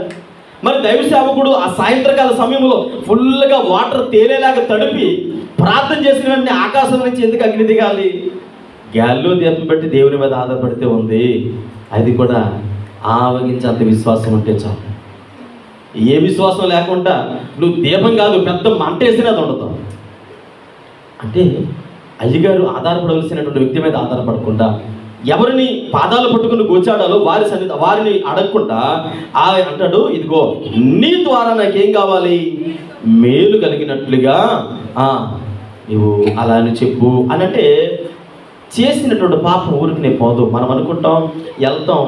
మరి దైవ సేవకుడు ఆ సాయంత్రకాల సమయంలో ఫుల్గా వాటర్ తేలేలాగా తడిపి ప్రార్థన చేసిన వెంటనే ఆకాశం నుంచి ఎందుకు అగ్ని దిగాలి? గాల్లో దీపం పెట్టి దేవుని మీద ఆధారపడితే ఉంది. అది కూడా ఆవగించేంత విశ్వాసం ఉంటే చాలు. ఏ విశ్వాసం లేకుండా నువ్వు దీపం కాదు పెద్ద మంట వేసినా అది ఉండదు. అంటే అయ్యగారు ఆధారపడవలసినటువంటి వ్యక్తి మీద ఆధారపడకుండా ఎవరిని పాదాలు పట్టుకుని గోచాడాలో వారిని అడగకుండా అంటాడు, ఇదిగో నీ ద్వారా నాకేం కావాలి? మేలు కలిగినట్లుగా నువ్వు అలా అని చెప్పు అని. అంటే చేసినటువంటి పాపం ఊరికి పోదు. మనం అనుకుంటాం వెళ్తాం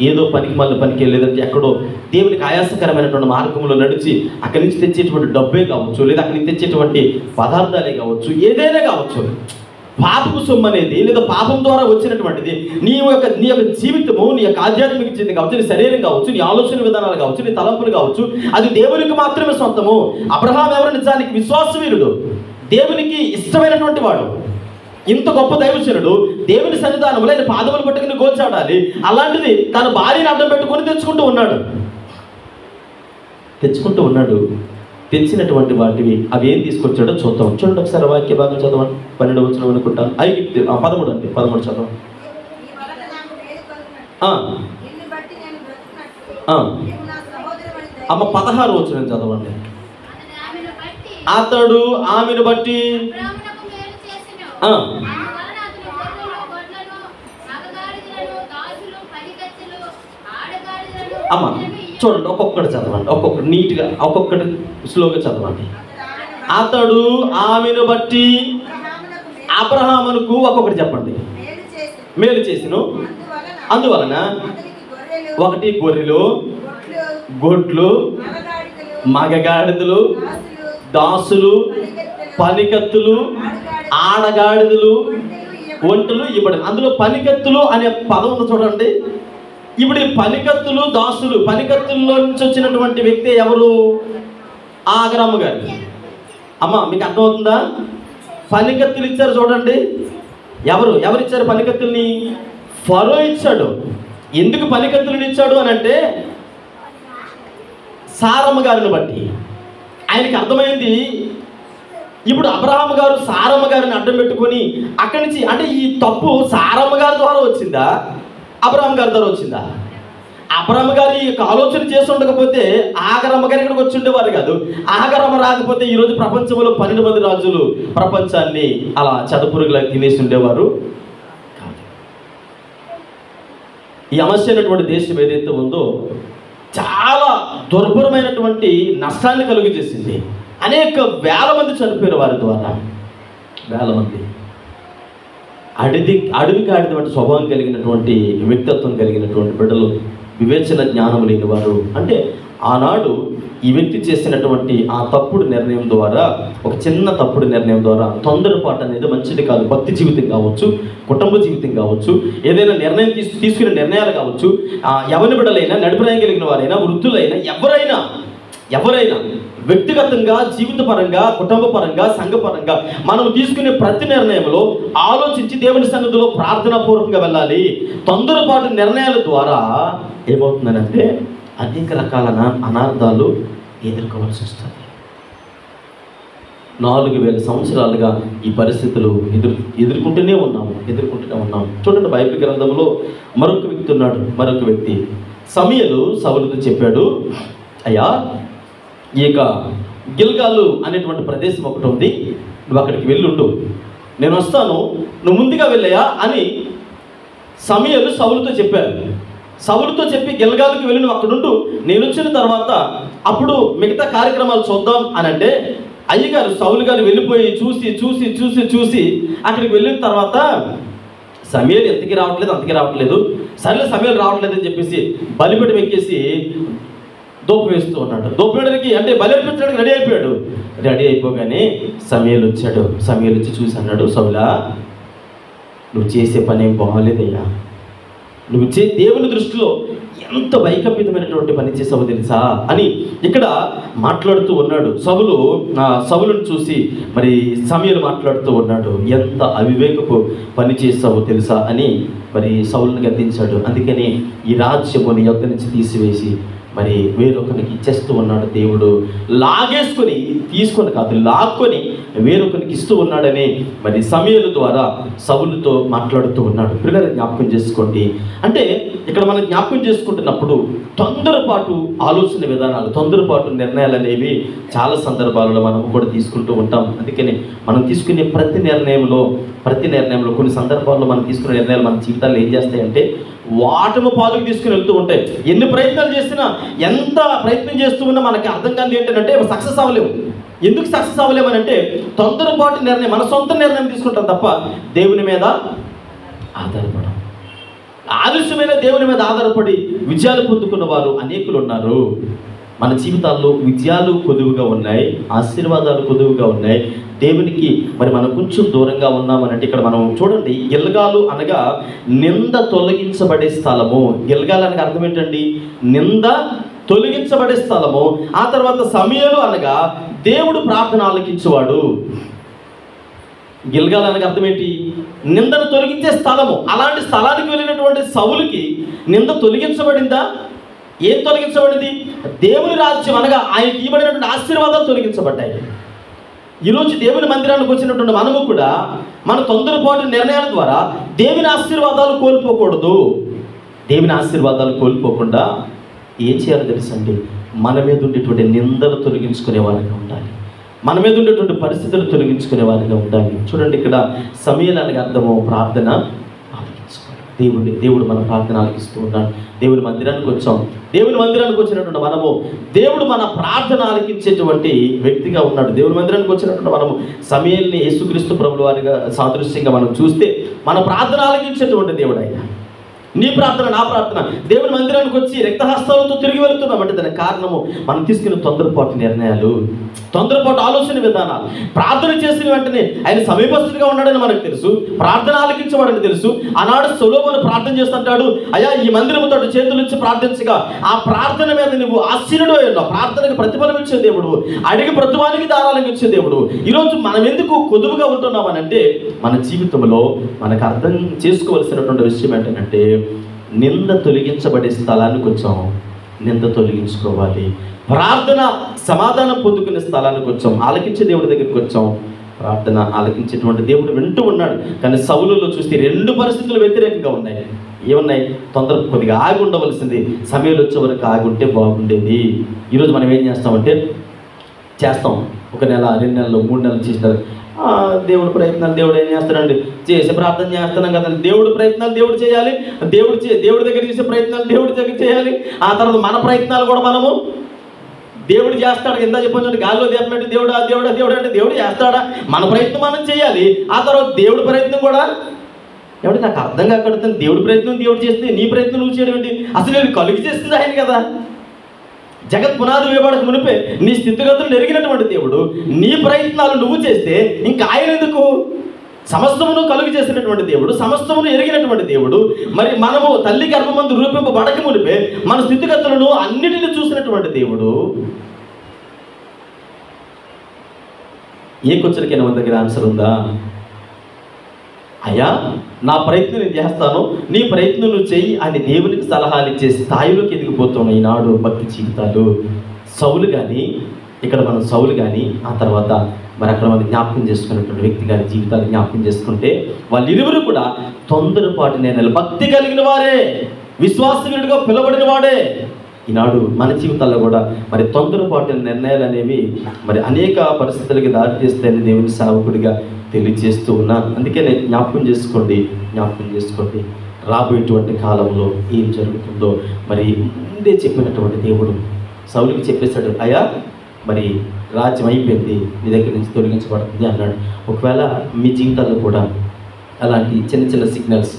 ఏదో పనికి మళ్ళీ పనికి లేదంటే ఎక్కడో దేవునికి ఆయాసకరమైనటువంటి మార్గంలో నడిచి అక్కడి నుంచి తెచ్చేటువంటి డబ్బే కావచ్చు, లేదా అక్కడి నుంచి తెచ్చేటువంటి పదార్థాలే కావచ్చు, ఏదైనా కావచ్చు. పాపపు సొమ్ము అనేది లేదా పాపం ద్వారా వచ్చినటువంటిది నీ యొక్క జీవితము, నీ యొక్క ఆధ్యాత్మిక జీవితం కావచ్చు, నీ శరీరం కావచ్చు, నీ ఆలోచన విధానాలు కావచ్చు, నీ తలంపులు కావచ్చు, అది దేవునికి మాత్రమే సొంతము. అబ్రహాం ఎవరు? నిజానికి విశ్వాసవీరుడు, దేవునికి ఇష్టమైనటువంటి వాడు. ఇంత గొప్ప దైవజనుడు దేవుని సన్నిధానంలో ఆయన పాదములు పట్టుకుని గోచాడాలి. అలాంటిది తన భార్యని అడ్డం పెట్టుకొని తెచ్చుకుంటూ ఉన్నాడు. తెచ్చినటువంటి వాటివి అవి ఏం తీసుకొచ్చాడో చూద్దాం. చూడండి ఒకసారి వాక్య భాగం చదవండి. 12వ వచనం అనుకుంటాను. 13 అండి, 13 చదవండి. అమ్మ 16వ వచనం చదవండి. అతడు ఆమెను బట్టి అమ్మ చూడండి, ఒక్కొక్కటి చదవండి, ఒక్కొక్కటి నీట్గా, ఒక్కొక్కటి స్లోగా చదవండి. అతడు ఆమెను బట్టి అబ్రహామునకు ఒక్కొక్కటి చెప్పండి. మేలు చేసిను అందువలన 1 గొర్రెలు, గొడ్లు, మగగాడిదలు, దాసులు, పనికత్తులు, ఆడగాడిదలు, ఒంటెలు ఇవ్వడం. అందులో పనికత్తులు అనే పదం ఉంది చూడండి. ఇప్పుడు ఈ పనికత్తులు, దాసులు, పనికత్తుల్లో నుంచి వచ్చినటువంటి వ్యక్తి ఎవరు? ఆగరమ్మ గారు. అమ్మ మీకు అర్థమవుతుందా? పనికత్తులు ఇచ్చారు చూడండి. ఎవరు ఇచ్చారు పనికత్తుల్ని? ఫరో ఇచ్చాడు. ఎందుకు పనికత్తులను ఇచ్చాడు అని అంటే సారమ్మ గారిని బట్టి ఆయనకి అర్థమైంది. ఇప్పుడు అబ్రహాం గారు సారమ్మ గారిని అడ్డం పెట్టుకొని అక్కడి నుంచి, అంటే ఈ తప్పు సారమ్మ గారి ద్వారా వచ్చిందా, అబ్రహాం గారి ద్వారా వచ్చిందా? అబ్రహాం గారి యొక్క ఆలోచన చేసి ఉండకపోతే ఆగరమ్మ గారి ఇక్కడికి వచ్చి ఉండేవారు కాదు. ఆగరమ్మ రాకపోతే ఈరోజు ప్రపంచంలో 12 మంది రాజులు ప్రపంచాన్ని అలా చదపురుగులా తినేసి ఉండేవారు. ఈ సమస్య అయినటువంటి దేశం ఏదైతే ఉందో చాలా దుర్భరమైనటువంటి నష్టాన్ని కలుగజేసింది. అనేక వేల మంది చనిపోయారు వారి ద్వారా, వేల మంది. అడవికి ఆడినటువంటి స్వభావం కలిగినటువంటి వ్యక్తిత్వం కలిగినటువంటి బిడ్డలు, వివేచన జ్ఞానం లేని వారు. అంటే ఆనాడు ఈ వ్యక్తి చేసినటువంటి ఆ తప్పుడు నిర్ణయం ద్వారా, ఒక చిన్న తప్పుడు నిర్ణయం ద్వారా, తొందరపాటు అనేది మంచిది కాదు. భక్తి జీవితం కావచ్చు, కుటుంబ జీవితం కావచ్చు, ఏదైనా నిర్ణయం తీసుకునే నిర్ణయాలు కావచ్చు, యవన బిడ్డలైనా, నడిపినాయం కలిగిన వారైనా, వృద్ధులైనా, ఎవరైనా వ్యక్తిగతంగా, జీవితపరంగా, కుటుంబ పరంగా, సంఘపరంగా మనం తీసుకునే ప్రతి నిర్ణయంలో ఆలోచించి దేవుని సన్నిధిలో ప్రార్థనాపూర్వకంగా వెళ్ళాలి. తొందరపాటు నిర్ణయాల ద్వారా ఏమవుతుందనంటే అనేక రకాల అనార్థాలు ఎదుర్కోవాల్సి వస్తుంది. 4000 సంవత్సరాలుగా ఈ పరిస్థితులు ఎదుర్కొంటూనే ఉన్నాము. చూడండి, బైబిల్ గ్రంథంలో మరొక వ్యక్తి ఉన్నాడు. మరొక వ్యక్తి సమూయేలు సౌలుతో చెప్పాడు, అయ్యా, ఇక గిల్గాలు అనేటువంటి ప్రదేశం ఒకటి ఉంది, నువ్వు అక్కడికి వెళ్ళుండు, నేను వస్తాను, నువ్వు ముందుగా వెళ్ళాయా అని సమూయేలు సౌలుతో చెప్పారు. సౌలుతో చెప్పి గిల్గాలుకి వెళ్ళి నువ్వు అక్కడుండు, నేను వచ్చిన తర్వాత అప్పుడు మిగతా కార్యక్రమాలు చూద్దాం అని అంటే, అయ్యగారు సౌలు గారు వెళ్ళిపోయి చూసి అక్కడికి వెళ్ళిన తర్వాత సమూయేలు అంతకి రావట్లేదు, సరేలే సమూయేలు రావట్లేదు అని చెప్పేసి బలిపీఠం ఎక్కేసి దోపు వేస్తూ ఉన్నాడు. దోపు వేయడానికి అంటే బలి అర్పించడానికి రెడీ అయిపోగానే సమూయేలు వచ్చాడు. సమూయేలు వచ్చి చూసి అన్నాడు, సౌలా, నువ్వు చేసే పని ఏం బాగాలేదయ్యా, నువ్వు దేవుని దృష్టిలో ఎంత వైకల్పితమైనటువంటి పని చేసావో తెలుసా అని ఇక్కడ మాట్లాడుతూ ఉన్నాడు. సౌలును చూసి మరి సమూయేలు మాట్లాడుతూ ఉన్నాడు, ఎంత అవివేకపు పని చేసావో తెలుసా అని మరి సౌలును గద్దించాడు. అందుకని ఈ రాజ్యము నీ యొద్ద నుంచి తీసివేసి మరి వేరొకరికి ఇచ్చేస్తూ ఉన్నాడు దేవుడు. లాక్కొని వేరొకరికి ఇస్తూ ఉన్నాడని మరి సమూయేలు ద్వారా సౌలుతో మాట్లాడుతూ ఉన్నాడు. పిల్లలు జ్ఞాపకం చేసుకోండి. అంటే ఇక్కడ మనం జ్ఞాపకం చేసుకుంటున్నప్పుడు తొందరపాటు ఆలోచన విధానాలు, తొందరపాటు నిర్ణయాలు అనేవి చాలా సందర్భాలలో మనం కూడా తీసుకుంటూ ఉంటాం. అందుకని మనం తీసుకునే ప్రతి నిర్ణయంలో కొన్ని సందర్భాల్లో మనం తీసుకునే నిర్ణయాలు మన జీవితాల్లో ఏం చేస్తాయంటే వాటము పాలుకు తీసుకుని వెళ్తూ ఉంటాయి. ఎన్ని ప్రయత్నాలు చేసినా, ఎంత ప్రయత్నం చేస్తూ ఉన్నా మనకి అర్థం కాదు ఏంటంటే సక్సెస్ అవ్వలేము. ఎందుకు సక్సెస్ అవ్వలేమని అంటే తొందరపాటు నిర్ణయం, మన సొంత నిర్ణయం తీసుకుంటాం తప్ప దేవుని మీద ఆధారపడం. ఆదర్శమైన దేవుని మీద ఆధారపడి విజయాలు పొందుకున్న వారు అనేకులు ఉన్నారు. మన జీవితాల్లో విజయాలు కొదువుగా ఉన్నాయి, ఆశీర్వాదాలు కొదువుగా ఉన్నాయి. దేవునికి మరి మనం కొంచెం దూరంగా ఉన్నామనంటే ఇక్కడ మనం చూడండి, గిల్గాలు అనగా నింద తొలగించబడే స్థలము. గిల్గాలు అనగా అర్థం ఏంటండి? నింద తొలగించబడే స్థలము. ఆ తర్వాత సమూయేలు అనగా దేవుడు ప్రార్థన ఆలకించేవాడు. గిల్గాలు అనగా అర్థం ఏంటి? నిందను తొలగించే స్థలము. అలాంటి స్థలానికి వెళ్ళినటువంటి సౌలుకి నింద తొలగించబడిందా? ఏం తొలగించబడింది? దేవుని రాజ్యం అనగా ఆయనకి ఇవ్వబడినటువంటి ఆశీర్వాదాలు తొలగించబడ్డాయి. ఈరోజు దేవుని మందిరానికి వచ్చినటువంటి మనము కూడా మన తొందరపాటు నిర్ణయాల ద్వారా దేవుని ఆశీర్వాదాలు కోల్పోకూడదు. దేవుని ఆశీర్వాదాలు కోల్పోకుండా ఏం చేయాలో తెలుసండి? మన మీద ఉండేటువంటి నిందలు తొలగించుకునే వారిగా ఉండాలి. మన మీద ఉండేటువంటి పరిస్థితులు తొలగించుకునే వారిగా ఉండాలి. చూడండి, ఇక్కడ సమూయేలు అనగా అర్థము ప్రార్థన ఆలకించుకోవాలి. దేవుడు మన ప్రార్థన ఆలకిస్తూ ఉన్నాడు. దేవుని మందిరానికి వచ్చాం. దేవుని మందిరానికి వచ్చినటువంటి మనము దేవుడు మన ప్రార్థన ఆలకించేటువంటి వ్యక్తిగా ఉన్నాడు. దేవుని మందిరానికి వచ్చినటువంటి మనము సమూయేలుని యేసుక్రీస్తు ప్రభువు వారిగా సాదృశ్యంగా మనం చూస్తే మన ప్రార్థన ఆలకించేటువంటి దేవుడు ఆయన. నీ ప్రార్థన, నా ప్రార్థన. దేవుని మందిరానికి వచ్చి రక్తహస్తాలతో తిరిగి వెళుతున్నామంటే దానికి కారణము మనం తీసుకున్న తొందరపాటు నిర్ణయాలు, తొందరపాటు ఆలోచన విధానాలు. ప్రార్థన చేసిన వెంటనే ఆయన సమీపస్తుడిగా ఉన్నాడని మనకు తెలుసు, ప్రార్థన ఆలకించబడని తెలుసు. ఆనాడు సొలొమోను ప్రార్థన చేస్తుంటాడు, అయ్యా ఈ మందిరముతో చేతుల నుంచి ప్రార్థించగా ఆ ప్రార్థన మీద నువ్వు ఆశీనుడు అయ్యావు. ప్రార్థనకు ప్రతిఫలం ఇచ్చే దేవుడు, అడిగి ప్రతివానికి దారాలకు ఇచ్చే దేవుడు. ఈరోజు మనం ఎందుకు కొదువుగా ఉంటున్నామనంటే మన జీవితంలో మనకు అర్థం చేసుకోవాల్సినటువంటి విషయం ఏంటంటే నింద తొలగించబడే స్థలానికి వచ్చాం, నింద తొలగించుకోవాలి. ప్రార్థన సమాధానం పొందుకునే స్థలానికి వచ్చాం, ఆలకించే దేవుడి దగ్గరికి వచ్చాం. ప్రార్థన ఆలకించేటువంటి దేవుడు వింటూ ఉన్నాడు. కానీ సౌలులో చూస్తే 2 పరిస్థితులు వ్యతిరేకంగా ఉన్నాయి. ఏమున్నాయి? కొద్దిగా ఆగి ఉండవలసింది, సమూయేలు వచ్చే వరకు ఆగి ఉంటే బాగుండేది. ఈరోజు మనం ఏం చేస్తామంటే చేస్తాం, 1 నెల, 2 నెలలు, 3 నెలలు చేసిన దేవుడి ప్రయత్నాలు దేవుడు ఏం చేస్తాడండి, చేసే ప్రార్థన చేస్తున్నాం కదండి, దేవుడి ప్రయత్నాలు దేవుడు చేయాలి, దేవుడి దగ్గర చేసే ప్రయత్నాలు దేవుడి దగ్గర చేయాలి. ఆ తర్వాత మన ప్రయత్నాలు కూడా మనము దేవుడు చేస్తాడు. ఎంత చెప్పండి, గాల్లో చెప్పినట్టు దేవుడు దేవుడు అంటే దేవుడు చేస్తాడా? మన ప్రయత్నం మనం చేయాలి. ఆ తర్వాత దేవుడి ప్రయత్నం కూడా ఎవడు నాకు అర్థం కాకూడదు. దేవుడి ప్రయత్నం దేవుడు చేస్తే నీ ప్రయత్నం నువ్వు చేయడం ఏంటి? అసలు నేను కలుగు చేస్తుంది ఆయన కదా. జగత్ పునాది వేయబడక మునిపే నీ స్థితిగతులు ఎరిగినటువంటి దేవుడు నీ ప్రయత్నాలు నువ్వు చేస్తే ఇంకా ఆయన ఎందుకు? సమస్తమును కలుగు చేసినటువంటి దేవుడు, సమస్తమును ఎరిగినటువంటి దేవుడు, మరి మనము తల్లి గర్భమందు రూపింపబడక మునిపే మన స్థితిగతులను అన్నిటిని చూసినటువంటి దేవుడు ఏ క్వశ్చన్కైనా మన దగ్గర ఆన్సర్ ఉందా? అయ్యా నా ప్రయత్నం నేను చేస్తాను, నీ ప్రయత్నం నువ్వు చెయ్యి అని దేవునికి సలహాలు ఇచ్చే స్థాయిలోకి ఎదిగిపోతున్నాయి ఈనాడు భక్తి జీవితాలు. సౌలు కానీ, ఇక్కడ మనం సౌలు కానీ, ఆ తర్వాత మరి అక్కడ మనం జ్ఞాపకం చేసుకున్నటువంటి వ్యక్తి కానీ జీవితాలు జ్ఞాపకం చేసుకుంటే వాళ్ళిరువురు కూడా తొందరపాటు నిర్ణయాలు, భక్తి కలిగిన వారే, విశ్వాసకుడిగా పిలవడిన వాడే. ఈనాడు మన జీవితాల్లో కూడా మరి తొందరపాటు నిర్ణయాలు అనేవి మరి అనేక పరిస్థితులకి దారితీస్తాయని దేవుని సేవకుడిగా తెలియజేస్తూ ఉన్నాను. అందుకే నేను జ్ఞాపకం చేసుకోండి రాబోయేటువంటి కాలంలో ఏం జరుగుతుందో మరి ముందే చెప్పినటువంటి దేవుడు సౌలుకి చెప్పేశాడు, అయ్యా మరి రాజ్యం అయిపోయింది, నీ దగ్గర నుంచి తొలగించబడుతుంది అన్నాడు. ఒకవేళ మీ జీవితాల్లో కూడా అలాంటి చిన్న చిన్న సిగ్నల్స్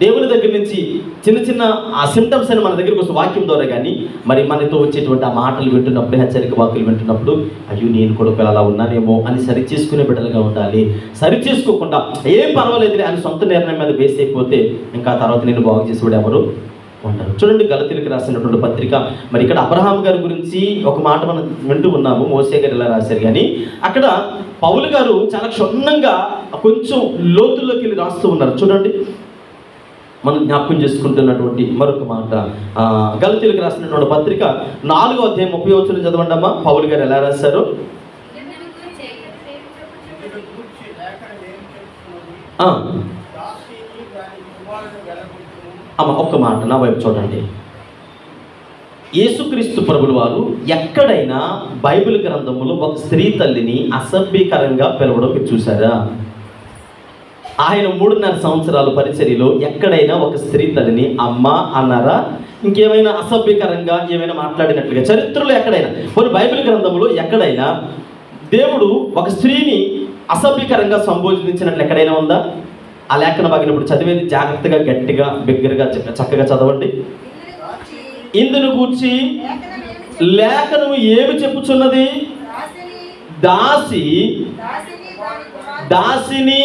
దేవుని దగ్గర నుంచి చిన్న ఆ సిమ్టమ్స్ అని మన దగ్గరికి వస్తే వాక్యం ద్వారా కానీ మరి మనతో వచ్చేటువంటి ఆ మాటలు వింటున్నప్పుడు, హెచ్చరిక వాక్యాలు వింటున్నప్పుడు అయ్యో నేను కూడా ఒకవేళ అలా ఉన్నానేమో అని సరి చేసుకునే బిడ్డలుగా ఉండాలి. సరి చేసుకోకుండా ఏం పర్వాలేదులే అని సొంత నిర్ణయం మీద బేస్ అయిపోతే ఇంకా తర్వాత నేను బాగు చేసేవాడు ఎవరు ఉంటారు. చూడండి గలతీయులకు రాసినటువంటి పత్రిక, మరి ఇక్కడ అబ్రహాం గారి గురించి ఒక మాట మనం వింటూ ఉన్నాము, మోసే గారు ఇలా రాశారు. కానీ అక్కడ పౌలు గారు చాలా క్షుణ్ణంగా కొంచెం లోతుల్లోకి వెళ్ళి రాస్తూ ఉన్నారు. చూడండి మనం జ్ఞాపకం చేసుకుంటున్నటువంటి మరొక మాట, గలతీయులకు రాసినటువంటి పత్రిక 4వ అధ్యాయం 30వ వచనం చదవండి అమ్మా. పౌలు గారు ఎలా రాశారు? అమ్మ ఒక్క మాట నా వైపు చూడండి. యేసుక్రీస్తు ప్రభుల వారు ఎక్కడైనా బైబిల్ గ్రంథములో ఒక స్త్రీ తల్లిని అసభ్యకరంగా పిలవడం మీరు చూసారా? ఆయన 3.5 సంవత్సరాల పరిచర్యలో ఎక్కడైనా ఒక స్త్రీ తల్లిని అమ్మ అన్నారా? ఇంకేమైనా అసభ్యకరంగా ఏమైనా మాట్లాడినట్లుగా చరిత్రలో ఎక్కడైనా, కొన్ని బైబిల్ గ్రంథంలో ఎక్కడైనా దేవుడు ఒక స్త్రీని అసభ్యకరంగా సంబోధించినట్లు ఎక్కడైనా ఉందా? ఆ లేఖన భాగం ఇప్పుడు చదివేది జాగ్రత్తగా, గట్టిగా, బిగ్గరగా, చక్కగా చదవండి. ఇందును గూర్చి లేఖనము ఏమి చెప్పుచున్నది? దాసిని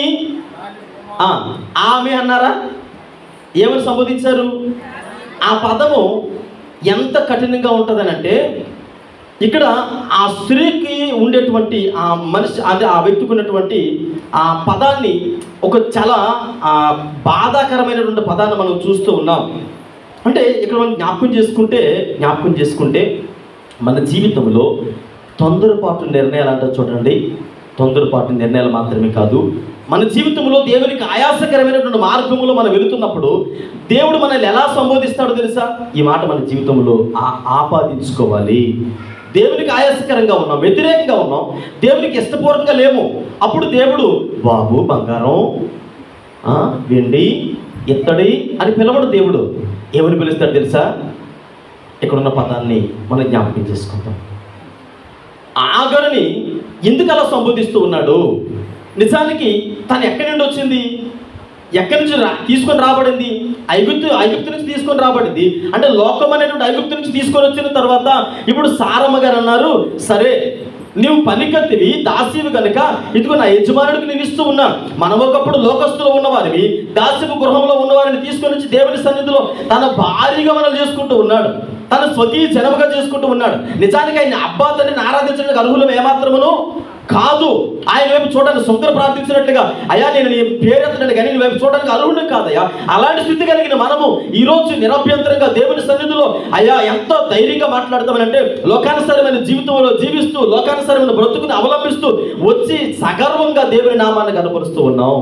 ఆమె అన్నారా? ఏమని సంబోధించారు? ఆ పదము ఎంత కఠినంగా ఉంటుందనంటే ఇక్కడ ఆ స్త్రీకి ఉండేటువంటి ఆ మనిషి అంటే ఆ వ్యక్తికి ఉన్నటువంటి ఆ పదాన్ని ఒక చాలా బాధాకరమైనటువంటి పదాన్ని మనం చూస్తూ ఉన్నాం. అంటే ఇక్కడ మనం జ్ఞాపకం చేసుకుంటే మన జీవితంలో తొందరపాటు నిర్ణయాలు అంటారు చూడండి. తొందరపాటు నిర్ణయాలు మాత్రమే కాదు, మన జీవితంలో దేవునికి ఆయాసకరమైనటువంటి మార్గంలో మనం వెళుతున్నప్పుడు దేవుడు మనల్ని ఎలా సంబోధిస్తాడో తెలుసా? ఈ మాట మన జీవితంలో ఆపాదించుకోవాలి. దేవునికి ఆయాసకరంగా ఉన్నాం, వ్యతిరేకంగా ఉన్నాం, దేవునికి ఇష్టపూర్వకంగా లేము. అప్పుడు దేవుడు బాబు, బంగారం, వెండి, ఇత్తడి అని పిలవడు. దేవుడు ఎవరు పిలుస్తాడు తెలుసా? ఇక్కడున్న పదాన్ని మనం జ్ఞాపకం చేసుకుంటాం. ఆగరుని ఎందుకు అలా సంబోధిస్తూ ఉన్నాడు? నిజానికి తను ఎక్కడి నుండి వచ్చింది? ఎక్కడి నుంచి తీసుకొని రాబడింది? ఐగుప్తు నుంచి తీసుకొని రాబడింది. అంటే లోకం అనేటువంటి ఐగుప్తు నుంచి తీసుకొని వచ్చిన తర్వాత ఇప్పుడు సారమ్మ గారు అన్నారు, సరే నీవు పనికత్తివి, దాసీవి కనుక ఇదిగో నా యజమానుడికి నేను ఇస్తూ ఉన్నాను. మనం ఒకప్పుడు లోకస్తులో ఉన్నవారిని, దాసీపు గృహంలో ఉన్నవారిని తీసుకొని వచ్చి దేవుని సన్నిధిలో తన భారీగా మనల్ని చేసుకుంటూ ఉన్నాడు, తన స్వకీయ జనముగా చేసుకుంటూ ఉన్నాడు. నిజానికి ఆయన అబ్బా తండ్రిని ఆరాధించడానికి అర్హులం ఏమాత్రమును కాదు. ఆయన వైపు చూడడానికి శంకర ప్రార్థించినట్లుగా అయ్యా నేను నీ పేరెత్తడానికి కానీ నీ వైపు చూడడానికి అర్హుడు కాదయ్యా. అలాంటి స్థితి కలిగిన మనము ఈరోజు నిరభ్యంతరంగా దేవుని సన్నిధిలో అయ్యా ఎంతో ధైర్యంగా మాట్లాడతామనంటే లోకానుసారమైన జీవితంలో జీవిస్తూ లోకానుసారమైన బ్రతుకుని అవలంబిస్తూ వచ్చి సగర్వంగా దేవుని నామాన్ని కనపరుస్తూ ఉన్నాం.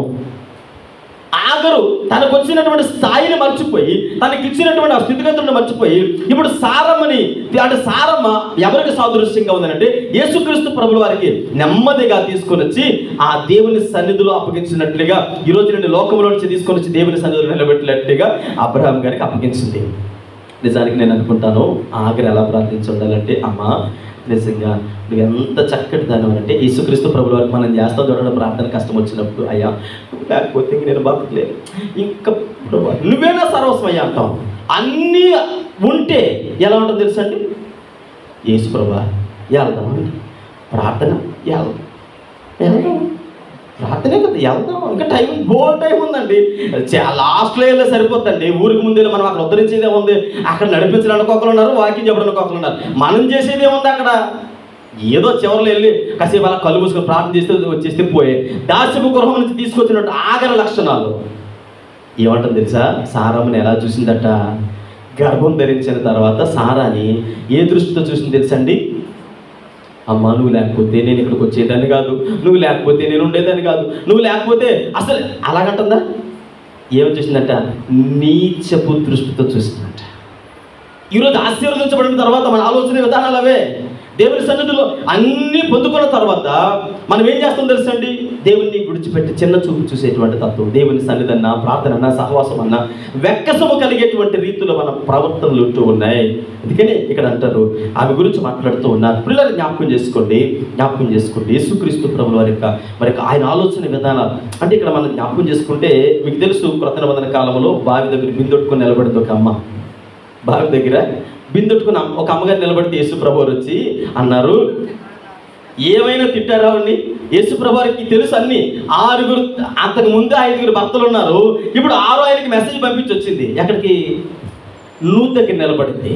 ఆగరు తనకు వచ్చినటువంటి స్థాయిని మర్చిపోయి, తనకి ఇచ్చినటువంటి ఆ స్థితిగతులను మర్చిపోయి, ఇప్పుడు సారమ్మని, అంటే సారమ్మ ఎవరికి సాదృశ్యంగా ఉందంటే యేసుక్రీస్తు ప్రభుల వారికి నెమ్మదిగా తీసుకొని వచ్చి ఆ దేవుని సన్నిధిలో అప్పగించినట్లుగా, ఈరోజు నేను లోకంలో నుంచి తీసుకొని వచ్చి దేవుని సన్నిధిలో నిలబెట్టినట్టుగా అబ్రహాం గారికి అప్పగించింది. నిజానికి నేను అనుకుంటాను, ఆగరు ఎలా ప్రార్థించి ఉండాలంటే, అమ్మా నిజంగా నువ్వు ఎంత చక్కటి దాని అంటే యేసుక్రీస్తు ప్రభుల వారికి మనం చేస్తా చూడడం ప్రార్థన కష్టం వచ్చినప్పుడు, అయ్యా లేకపోతే నేను బతకలేదు, ఇంకా నువ్వేనా సర్వస్వం అయ్యా అంటాం. అన్నీ ఉంటే ఎలా ఉంటుందో తెలుసా అండి, యేసు ప్రభా వెళ్దామండి ప్రార్థన, వెళ్దాం ప్రార్థనే కదా, వెళ్దాం ఇంకా టైం బోల్ టైం ఉందండి, లాస్ట్లో వెళ్ళే సరిపోతుందండి. ఊరికి ముందే మనం అక్కడ ఉద్ధరించేదే ఉంది, అక్కడ నడిపించడానికి ఒకరు ఉన్నారు, వాకింగ్ చెప్పడానికి ఒకరు ఉన్నారు, మనం చేసేది ఏముంది అక్కడ, ఏదో చివరిలో వెళ్ళి కాసేపు అలా కళ్ళు మూసుకొని ప్రార్థన చేస్తే వచ్చేస్తే పోయే. దాస్యపు గృహం నుంచి తీసుకొచ్చినట్టు ఆగర లక్షణాలు ఏమంటుంది తెలుసా, సారమ్మని ఎలా చూసిందట, గర్భం ధరించిన తర్వాత సారాని ఏ దృష్టితో చూసింది తెలుసండి, అమ్మ నువ్వు లేకపోతే నేను ఇక్కడికి వచ్చేదాన్ని కాదు, నువ్వు లేకపోతే నేను ఉండేదాన్ని కాదు, నువ్వు లేకపోతే అసలు అలాగంటుందా, ఏమని చూసిందంట, నీచపు దృష్టితో చూసిందంట. ఈరోజు ఆశీర్వదించబడిన తర్వాత మన ఆలోచన విధానాలు అవే. దేవుని సన్నిధిలో అన్నీ పొందుకున్న తర్వాత మనం ఏం చేస్తాం తెలుసండి, దేవుణ్ణి విడిచిపెట్టి చిన్న చూపు చూసేటువంటి తత్వం, దేవుని సన్నిధి అన్నా, ప్రార్థన అన్నా, సహవాసం అన్నా వెక్కసము కలిగేటువంటి రీతిలో మన ప్రవర్తనలు ఉంటూ ఉన్నాయి. అందుకని ఇక్కడ అంటారు, ఆమె గురించి మాట్లాడుతూ ఉన్నారు. పిల్లలు జ్ఞాపకం చేసుకోండి యేసుక్రీస్తు ప్రభుల వారి యొక్క మరి ఆయన ఆలోచన విధానాలు. అంటే ఇక్కడ మనం జ్ఞాపకం చేసుకుంటే మీకు తెలుసు, క్రొత్త నిబంధన కాలంలో బావి దగ్గర బిందెట్టుకొని నిలబడింది ఒక అమ్మ. బావి దగ్గర బిందెట్టుకుని ఒక అమ్మగారు నిలబడితే యేసు ప్రభు వచ్చి అన్నారు, ఏమైనా తిట్టారా అని. యేసు ప్రభువారికి తెలుసు అన్ని, 6 అంతకు ముందు 5 భర్తలు ఉన్నారు, ఇప్పుడు 6 ఆయనకి మెసేజ్ పంపించి వచ్చింది. ఎక్కడికి, నూనె దగ్గర నిలబడింది.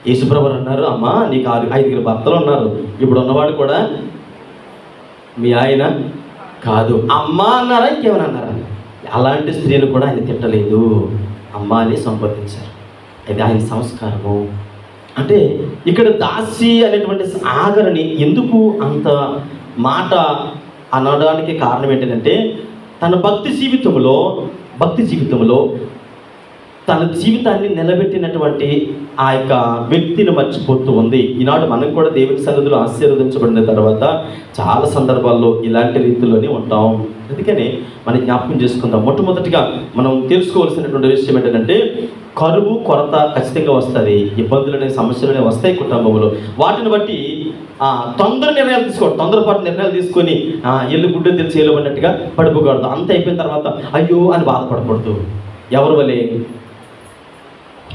యేసు ప్రభువారు అన్నారు, అమ్మా నీకు 5 భర్తలు ఉన్నారు, ఇప్పుడు ఉన్నవాడు కూడా మీ ఆయన కాదు. అమ్మ అన్నారా, ఇంకేమైనా అన్నారా? అలాంటి స్త్రీలు కూడా ఆయన తిట్టలేదు, అమ్మ అని సంబోధించారు. అది ఆయన సంస్కారము. అంటే ఇక్కడ దాసి అనేటువంటి ఆగరని ఎందుకు అంత మాట అనడానికి కారణం ఏంటంటే, తన భక్తి జీవితంలో తన జీవితాన్ని నిలబెట్టినటువంటి ఆ యొక్క వ్యక్తిని మర్చిపోతూ ఉంది. ఈనాడు మనం కూడా దేవుని సన్నిధిలో ఆశీర్వదించబడిన తర్వాత చాలా సందర్భాల్లో ఇలాంటి రీతిలోనే ఉంటాం. అందుకని మనం జ్ఞాపకం చేసుకుందాం. మొట్టమొదటిగా మనం తెలుసుకోవాల్సినటువంటి విషయం ఏంటంటే, కరువు కొరత ఖచ్చితంగా వస్తుంది, ఇబ్బందులనే సమస్యలనే వస్తాయి కుటుంబంలో. వాటిని బట్టి తొందరపాటు నిర్ణయాలు తీసుకొని ఎల్లు గుడ్డ తెలిసి వెళ్ళబడినట్టుగా పడిపోకూడదు. అంత అయిపోయిన తర్వాత అయ్యో అని బాధపడకూడదు. ఎవరి వలే,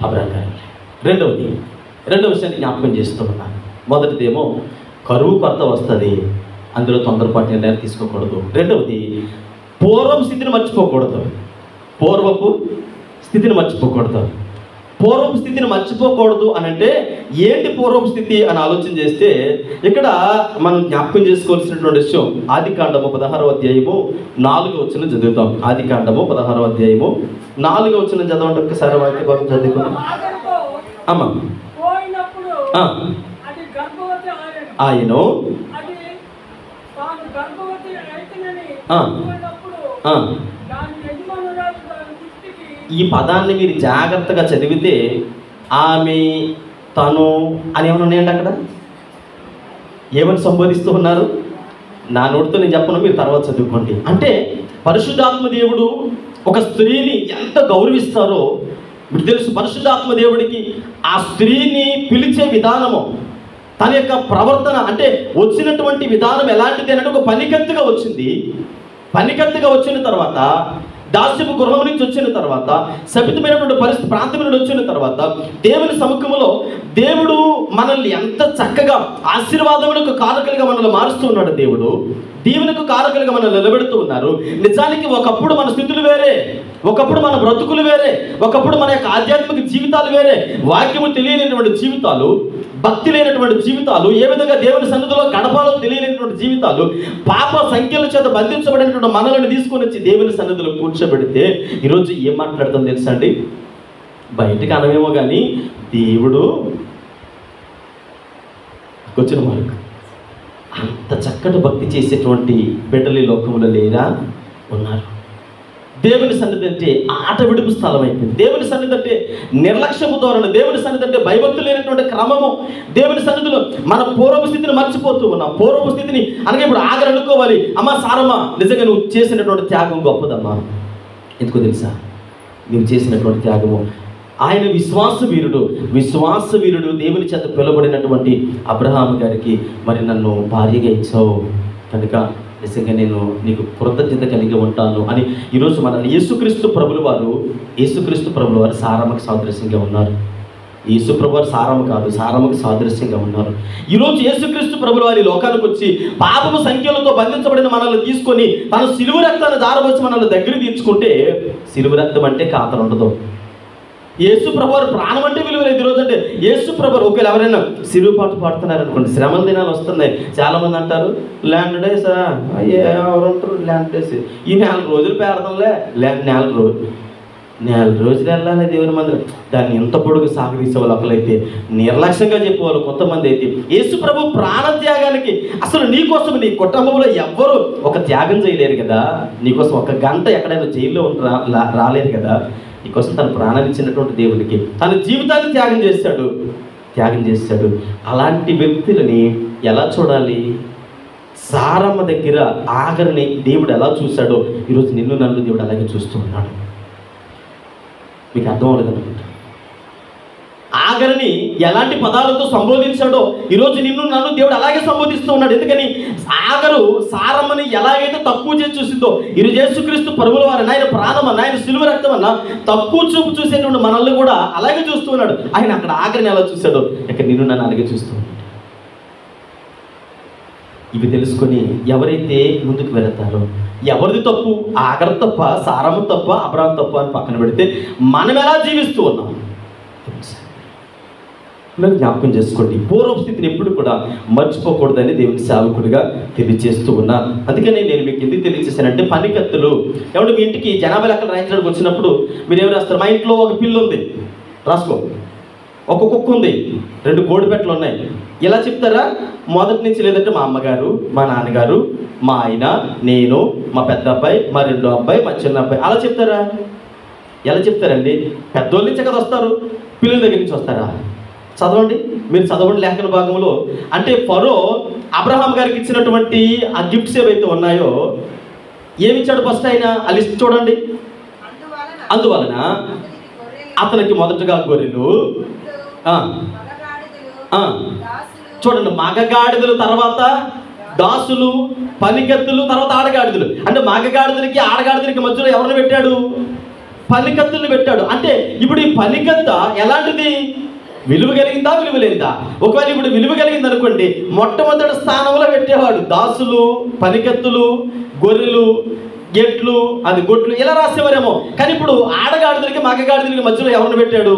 అబ్రహాం గారి. రెండవ విషయాన్ని జ్ఞాపకం చేస్తూ ఉన్నాను. మొదటిదేమో కరువు కొరత వస్తుంది, అందులో తొందరపాటు నిర్ణయాలు తీసుకోకూడదు. రెండవది పూర్వపు స్థితిని మర్చిపోకూడదు. పూర్వపు స్థితిని మర్చిపోకూడదు అని అంటే ఏంటి పూర్వపు స్థితి అని ఆలోచన చేస్తే, ఇక్కడ మనం జ్ఞాపకం చేసుకోవాల్సినటువంటి విషయం ఆదికాండము 16వ అధ్యాయము 4వ వచనం చదువుతాం. ఆదికాండము 16వ అధ్యాయము 4వ వచనం చదవండి ఒక్కసారి. వాటి కోసం చదువుకున్నాం. అమ్మ ఆయన ఈ పదాన్ని మీరు జాగ్రత్తగా చదివితే ఆమె, తను అని ఏమైనా ఉన్నాయండి అక్కడ, ఏమని సంబోధిస్తూ ఉన్నారు? నా నోటితో నేను చెప్పను, మీరు తర్వాత చదువుకోండి. అంటే పరిశుద్ధాత్మ దేవుడు ఒక స్త్రీని ఎంత గౌరవిస్తారో మీకు తెలుసు. పరిశుద్ధాత్మ దేవుడికి ఆ స్త్రీని పిలిచే విధానము, తన యొక్క ప్రవర్తన, అంటే వచ్చినటువంటి విధానం ఎలాంటిది అంటే ఒక పనికత్తుగా వచ్చింది. పనికత్తుగా వచ్చిన తర్వాత, దాస్యపు గృహం నుంచి వచ్చిన తర్వాత, శపితమైనటువంటి పరిస్థితి ప్రాంతం నుండి వచ్చిన తర్వాత, దేవుని సముఖంలో దేవుడు మనల్ని ఎంత చక్కగా ఆశీర్వాదములకు కారకులుగా మనల్ని మారుస్తూ ఉన్నాడు. దేవుడు దీవెనకు కారకులుగా మనల్ని నిలబెడుతూ ఉన్నారు. నిజానికి ఒకప్పుడు మన స్థితులు వేరే, ఒకప్పుడు మన బ్రతుకులు వేరే, ఒకప్పుడు మన యొక్క ఆధ్యాత్మిక జీవితాలు వేరే, వాక్యము తెలియనటువంటి జీవితాలు, భక్తి లేనటువంటి జీవితాలు, ఏ విధంగా దేవుని సన్నిధిలో గడపాలో తెలియనటువంటి జీవితాలు, పాప సంఖ్యల చేత బంధించబడినటువంటి మనల్ని తీసుకొని వచ్చి దేవుని సన్నిధిలో కూర్చోబెడితే ఈరోజు ఏం మాట్లాడుతుందో తెలుసా అండి? బయటికి అనవేమో కానీ దేవుడు వచ్చిన మార్గం అంత చక్కటి భక్తి చేసేటువంటి బిడ్డలు ఈ లోకంలో లేరా? ఉన్నారు. దేవుని సన్నిధి అంటే ఆట విడుపు స్థలం అయిపోయింది. దేవుని సన్నిధి అంటే నిర్లక్ష్యపు ధోరణి, దేవుని సన్నిధి అంటే భయభక్తులు లేనటువంటి క్రమము. దేవుని సన్నిధిలో మన పూర్వపు స్థితిని మర్చిపోతూ ఉన్నాం. పూర్వపు స్థితిని అనగా ఇప్పుడు ఆగరు అనుకోవాలి. అమ్మ సారమ్మ, నిజంగా నువ్వు చేసినటువంటి త్యాగం గొప్పదమ్మా. ఎందుకో తెలుసా? నువ్వు చేసినటువంటి త్యాగము. ఆయన విశ్వాస వీరుడు దేవుని చేత పిలువబడినటువంటి అబ్రహాము గారికి మరి నన్ను భార్యగా ఇచ్చావు కనుక నిజంగా నేను నీకు కృతజ్ఞత కలిగి ఉంటాను అని ఈరోజు మనల్ని యేసుక్రీస్తు ప్రభులు వారు సారమ్మకి సాదృశ్యంగా ఉన్నారు. యేసు ప్రభు వారు సారమ్మ కాదు, సారమ్మకి సాదృశ్యంగా ఉన్నారు. ఈరోజు యేసుక్రీస్తు ప్రభులు వారి లోకానికి వచ్చి పాపము సంఖ్యలతో బంధించబడిన మనల్ని తీసుకొని తన సిలువ రక్తాన్ని దారబోసి మనల్ని దగ్గర తీర్చుకుంటే, సిలువ రక్తం అంటే ఖాతరు ఉండదు. యేసు ప్రభు వారు ప్రాణం అంటే విలువ లేదు. ఈరోజు అంటే యేసు ప్రభు ఒకవేళ ఎవరైనా సిలువ పాట పాడుతున్నారు అనుకోండి, శ్రమల దినాలు వస్తున్నాయి. చాలామంది అంటారు ల్యాండ్ డేసా, ఎవరంటారు ల్యాండ్ డేస్, ఈ 4 రోజులు పేరదంలే, నెల రోజులు వెళ్ళాలి దేవుని మందిరం. దాన్ని ఎంత పొడుగు సాగదీసే వాళ్ళు ఒకరైతే, నిర్లక్ష్యంగా చెప్పేవాళ్ళు కొంతమంది అయితే. యేసు ప్రభు ప్రాణ త్యాగానికి అసలు నీకోసం నీ కుటుంబంలో ఎవ్వరూ ఒక త్యాగం చేయలేరు కదా. నీకోసం 1 గంట ఎక్కడైనా జైల్లో రాలేరు కదా. నీకోసం తన ప్రాణాన్ని ఇచ్చినటువంటి దేవునికి తన జీవితాన్ని త్యాగం చేశాడు. అలాంటి వ్యక్తులని ఎలా చూడాలి? సారమ్మ దగ్గర ఆగరిని దేవుడు ఎలా చూశాడో ఈరోజు నిన్ను నన్ను దేవుడు అలాగే చూస్తూ ఉన్నాడు. మీకు అర్థం అవ్వలేదనుకుంటా. ఆగరిని ఎలాంటి పదాలతో సంబోధించాడో ఈరోజు నిన్ను నన్ను దేవుడు అలాగే సంబోధిస్తూ ఉన్నాడు. ఎందుకని? ఆగరు సారమ్మని ఎలాగైతే తక్కువ చేసి చూసిందో ఈరోజు యేసుక్రీస్తు ప్రభుల వారిని, ఆయన ప్రాణమన్న, ఆయన సిలువ రక్తం అన్న తక్కువ చూపు చూసేటువంటి మనల్ని కూడా అలాగే చూస్తూ ఉన్నాడు. ఆయన అక్కడ ఆగరిని ఎలా చూశాడో ఇక్కడ నిన్ను నన్ను అలాగే చూస్తూ ఉన్నాడు. ఇవి తెలుసుకొని ఎవరైతే ముందుకు వెళతారో, ఎవరిది తప్పు? ఆగరు తప్ప, సారమ్మ తప్ప, అబ్రహాం తప్ప అని పక్కన పెడితే మనం ఎలా జీవిస్తూ ఉన్నాం జ్ఞాపకం చేసుకోండి. పూర్వపు స్థితిని ఎప్పుడు కూడా మర్చిపోకూడదని దేవుని సేవకుడిగా తెలియజేస్తూ ఉన్నాను. అందుకని నేను మీకు ఎందుకు తెలియజేశానంటే, పనికత్తులు ఎవరు మీ ఇంటికి జనాభా లెక్కలు రాయించడానికి వచ్చినప్పుడు మీరు ఏమి రాస్తారు? మా ఇంట్లో ఒక పిల్లి ఉంది, రాసుకో. ఒక కుక్క ఉంది, 2 కోడిపెట్టలు ఉన్నాయి. ఇలా చెప్తారా? మొదటి నుంచి. లేదంటే మా అమ్మగారు, మా నాన్నగారు, మా ఆయన, నేను, మా పెద్ద అబ్బాయి, మా 2వ అబ్బాయి, మా చిన్న అబ్బాయి, అలా చెప్తారా? ఎలా చెప్తారండి? పెద్దోళ్ళ నుంచే కదా వస్తారు, పిల్లల దగ్గర నుంచి వస్తారా? చదవండి, మీరు చదవండి లేఖన భాగంలో. అంటే ఫరో అబ్రహాం గారికి ఇచ్చినటువంటి ఆ గిఫ్ట్స్ ఏవైతే ఉన్నాయో ఏమిచ్చాడు ఫస్ట్ ఆయన? ఆ లిస్ట్ చూడండి. అందువలన అతనికి మొదటగా గొర్రెలు, చూడండి, మగగాడిదలు, తర్వాత దాసులు, పనికత్తులు, తర్వాత ఆడగాడిదలు. అంటే మగగాడిదలకి ఆడగాడిదలకి మధ్యలో ఎవరిని పెట్టాడు? పనికత్తుల్ని పెట్టాడు. అంటే ఇప్పుడు ఈ పనికత్త ఎలాంటిది? విలువ కలిగిందా, విలువ లేనిదా? ఒకవేళ ఇప్పుడు విలువ కలిగింది అనుకోండి, మొట్టమొదటి స్థానంలో పెట్టేవాడు దాసులు, పనికత్తులు, గొర్రెలు, గెట్లు, అది గొట్లు, ఇలా రాసేవారేమో. కానీ ఇప్పుడు ఆడగాడిదలకి మగగాడిదలకి మధ్యలో ఎవరిని పెట్టాడు?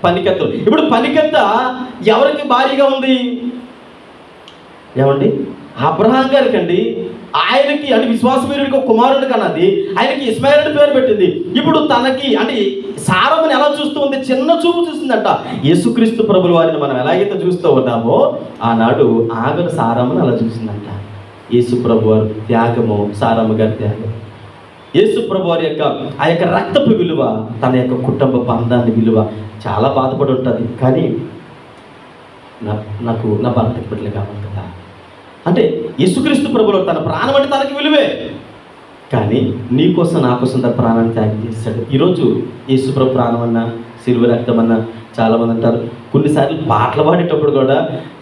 పనికత్తులు. ఇప్పుడు పనికత్త ఎవరికి భారీగా ఉంది? ఏమండి? అబ్రహాం గారికి అండి. ఆయనకి అంటే విశ్వాసవీరుడికి ఒక కుమారుడు కన్నది, ఆయనకి ఇస్మాయిల్ పేరు పెట్టింది. ఇప్పుడు తనకి అంటే సారమ్మని ఎలా చూస్తూ ఉంది? చిన్న చూపు చూసిందంట. యేసుక్రీస్తు ప్రభుల వారిని మనం ఎలాగైతే చూస్తూ ఉన్నామో ఆనాడు ఆగరు సారమ్మని అలా చూసిందంట. యేసు ప్రభు వారి త్యాగము, సారమ్మ గారి త్యాగం, యేసు ప్రభు వారి యొక్క ఆ యొక్క రక్తపు విలువ, తన యొక్క కుటుంబ బంధాన్ని విలువ చాలా బాధపడి ఉంటుంది. కానీ నాకు నా భర్తకి బిడ్డలు కావాలి కదా అంటే యేసుక్రీస్తు ప్రభువు తన ప్రాణం అంటే తనకి విలువే. కానీ నీకోసం నా కోసం తన ప్రాణాన్ని త్యాగం చేశాడు. ఈరోజు యేసు ప్రభు ప్రాణం అన్నా, సిలువ రక్తం అన్నా చాలామంది అంటారు. కొన్నిసార్లు పాటలు పాడేటప్పుడు కూడా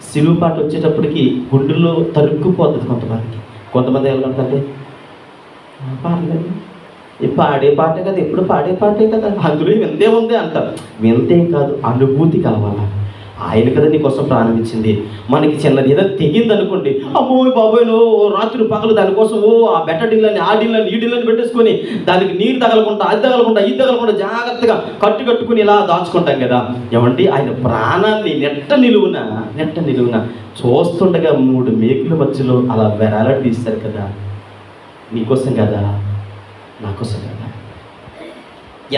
సిలువ పాట వచ్చేటప్పటికి గుండెల్లో తరుక్కుపోతుంది కొంతమంది ఏమంటారంటే పాడలేదు, పాడే పాటే కదా, ఎప్పుడు పాడే పాటే కదా, అందులో వింతే ఉంది అంటారు. వింతే కాదు, అనుభూతి కావాలా. ఆయన కదా నీకోసం ప్రాణం ఇచ్చింది. మనకి చిన్నది ఏదైనా తెగింది అనుకోండి, అమ్మో బాబోయ్లో రాత్రి పగలు దానికోసం ఆ బెట్ట డిల్లని, ఆ డిల్లని, ఈ డిల్లని పెట్టేసుకొని దానికి నీరు తగలకుండా, అది తగలకుండా, ఇది తగలకుండా జాగ్రత్తగా కట్టుకుని ఇలా దాచుకుంటాం కదా. ఏమంటే ఆయన ప్రాణాన్ని నెట్ట నిలువున చూస్తుండగా 3 మేకుల మధ్యలో అలా వెరాల తీస్తారు కదా. నీకోసం కదా, నా కోసం కదా.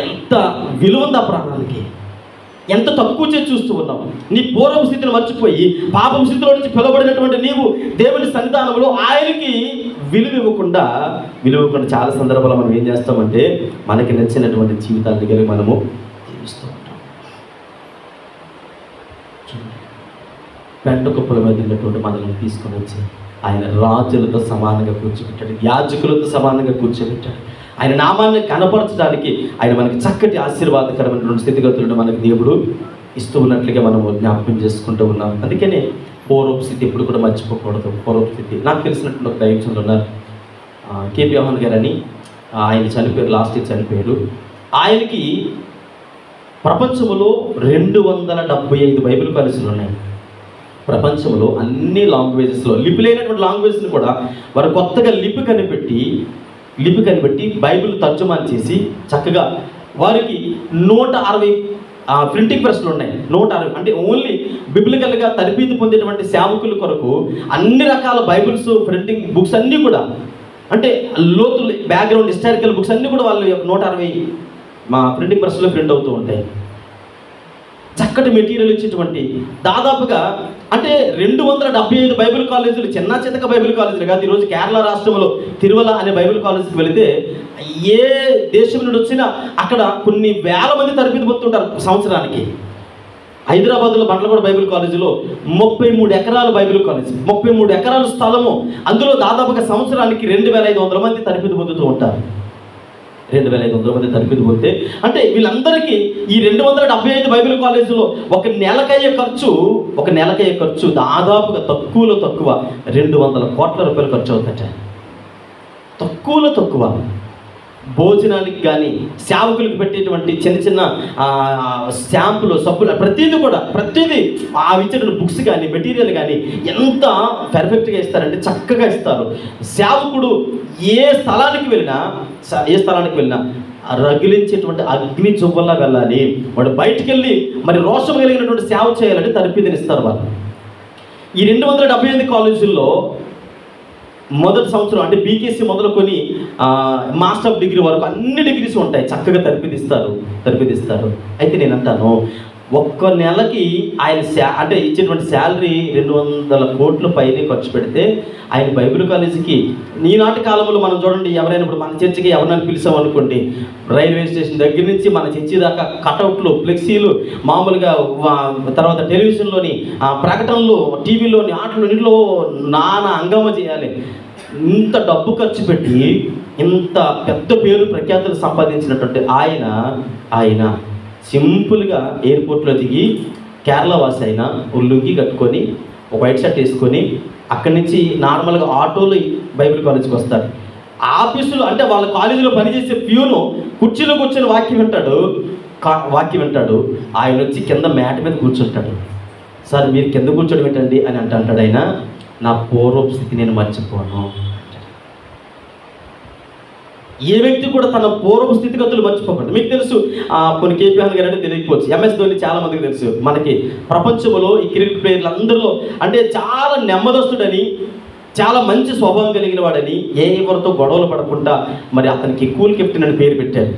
ఎంత విలువ ఉంది ఆ ప్రాణానికి, ఎంత తక్కువ చేసి చూస్తూ ఉన్నావు. నీ పూర్వపు స్థితిని మర్చిపోయి పాపం స్థితిలో నుంచి పిలువబడినటువంటి నీవు దేవుని సన్నిధానంలో ఆయనకి విలువ ఇవ్వకుండా చాలా సందర్భాల్లో మనం ఏం చేస్తామంటే మనకి నచ్చినటువంటి జీవితాల దగ్గర మనము జీవిస్తూ ఉంటాం. పెంట కుప్పల మీద ఉన్నటువంటి మనల్ని తీసుకొని వచ్చి ఆయన రాజులతో సమానంగా కూర్చోబెట్టాడు, యాజకులతో సమానంగా కూర్చోబెట్టాడు. ఆయన నామాన్ని కనపరచడానికి ఆయన మనకి చక్కటి ఆశీర్వాదకరమైనటువంటి స్థితిగతులను మనకి దేవుడు ఇస్తూ ఉన్నట్లుగా మనము జ్ఞాపకం చేసుకుంటూ ఉన్నాం. అందుకనే పూర్వపు స్థితి ఎప్పుడు కూడా మర్చిపోకూడదు. పూర్వపు స్థితి నాకు తెలిసినటువంటి ఒక దైవజనులు ఉన్నారు, కేపీ యోహాన్ గారు అని. ఆయన చనిపోయారు, లాస్ట్ ఇయర్ చనిపోయారు. ఆయనకి ప్రపంచంలో 275 బైబిల్ కాలేజీలు ఉన్నాయి. ప్రపంచంలో అన్ని లాంగ్వేజెస్లో లిపి లేనటువంటి లాంగ్వేజ్ని కూడా వారు కొత్తగా లిపి కనిపెట్టి బైబిల్ తర్జుమాని చేసి చక్కగా వారికి 160 ప్రింటింగ్ ప్రెస్లు ఉన్నాయి. 160 అంటే ఓన్లీ బిబ్లికల్గా తర్బీదు పొందేటువంటి సేవకుల కొరకు అన్ని రకాల బైబిల్స్ ప్రింటింగ్ బుక్స్ అన్నీ కూడా, అంటే లోతులు బ్యాక్గ్రౌండ్ హిస్టారికల్ బుక్స్ అన్నీ కూడా వాళ్ళు 160 ప్రింటింగ్ ప్రెస్లో ప్రింట్ అవుతూ ఉంటాయి. చక్కటి మెటీరియల్ ఇచ్చేటువంటి దాదాపుగా అంటే 275 బైబిల్ కాలేజీలు, చిన్న చితక బైబిల్ కాలేజీలు కాదు. ఈరోజు కేరళ రాష్ట్రంలో తిరువల అనే బైబిల్ కాలేజీకి వెళితే ఏ దేశం నుండి వచ్చినా అక్కడ కొన్ని వేల మంది తరబిది పొందుతుంటారు సంవత్సరానికి. హైదరాబాద్లో బండ్లగూడ బైబిల్ కాలేజీలో 33 ఎకరాల బైబిల్ కాలేజీ, 33 ఎకరాల స్థలము, అందులో దాదాపుగా సంవత్సరానికి 2500 మంది తరబిది పొందుతూ ఉంటారు. 2500 మంది తరబిది పొందితే అంటే వీళ్ళందరికీ ఈ 275 బైబిల్ కాలేజీలో ఒక నెలకయ్యే ఖర్చు దాదాపుగా తక్కువలో తక్కువ 200 కోట్ల రూపాయలు ఖర్చు అవుతుందట. తక్కువలో తక్కువ భోజనానికి కానీ సేవకులకు పెట్టేటువంటి చిన్న స్టాంపులు, సబ్బులు, ప్రతిదీ ఇచ్చిన బుక్స్ కానీ మెటీరియల్ కానీ ఎంత పర్ఫెక్ట్గా ఇస్తారంటే చక్కగా ఇస్తారు. సేవకుడు ఏ స్థలానికి వెళ్ళినా రగిలించేటువంటి అగ్ని చువ్వల్లా వెళ్ళాలి. వాడు బయటికి వెళ్ళి మరి రోషం కలిగినటువంటి సేవ చేయాలంటే తరబిదినిస్తారు వాళ్ళు. ఈ 275 కాలేజీల్లో మొదటి సంవత్సరం అంటే బీకేసీ మొదలుకొని మాస్టర్ ఆఫ్ డిగ్రీ వరకు అన్ని డిగ్రీస్ ఉంటాయి, చక్కగా తరబిదిస్తారు. అయితే నేను అంటాను, ఒక్క నెలకి ఆయన అంటే ఇచ్చేటువంటి శాలరీ 200 కోట్ల పైనే ఖర్చు పెడితే ఆయన బైబిల్ కాలేజీకి ఈనాటి కాలంలో మనం చూడండి, ఎవరైనా ఇప్పుడు మన చర్చికి ఎవరైనా పిలిచామనుకోండి, రైల్వే స్టేషన్ దగ్గర నుంచి మన చర్చి దాకా కటౌట్లు, ఫ్లెక్సీలు, మామూలుగా తర్వాత టెలివిజన్లోని ప్రకటనలు, టీవీలోని ఆటలు నానా హంగామా చేయాలి. ఇంత డబ్బు ఖర్చు పెట్టి ఇంత పెద్ద పేరు ప్రఖ్యాతులు సంపాదించినటువంటి ఆయన సింపుల్గా ఎయిర్పోర్ట్లో దిగి కేరళ వాసి అయినా లుంగి కట్టుకొని ఒక వైట్ షర్ట్ వేసుకొని అక్కడి నుంచి నార్మల్గా ఆటోలో బైబిల్ కాలేజీకి వస్తారు. ఆఫీసులో అంటే వాళ్ళ కాలేజీలో పనిచేసే ప్యూను కుర్చీలో కూర్చొని వాక్యం వింటాడు. ఆయన వచ్చి కింద మ్యాట్ మీద కూర్చుంటాడు. సార్ మీరు కింద కూర్చోడం ఏంటండి అని అంటాడు. ఆయన నా పూర్వపు స్థితి నేను మర్చిపోను. ఏ వ్యక్తి కూడా తన పూర్వపు స్థితిగతులు మర్చిపోకూడదు. మీకు తెలుసు, కొన్ని కేపీ యోహాన్ గారు అంటే తెలియకపోవచ్చు, MS ధోని చాలా మందికి తెలుసు. మనకి ప్రపంచంలో ఈ క్రికెట్ ప్లేయర్లు అందరిలో అంటే చాలా నెమ్మదస్తుడని, చాలా మంచి స్వభావం కలిగిన వాడని, ఎవరితో గొడవలు పడకుండా మరి అతనికి కూల్ కెప్టెన్ అని పేరు పెట్టారు.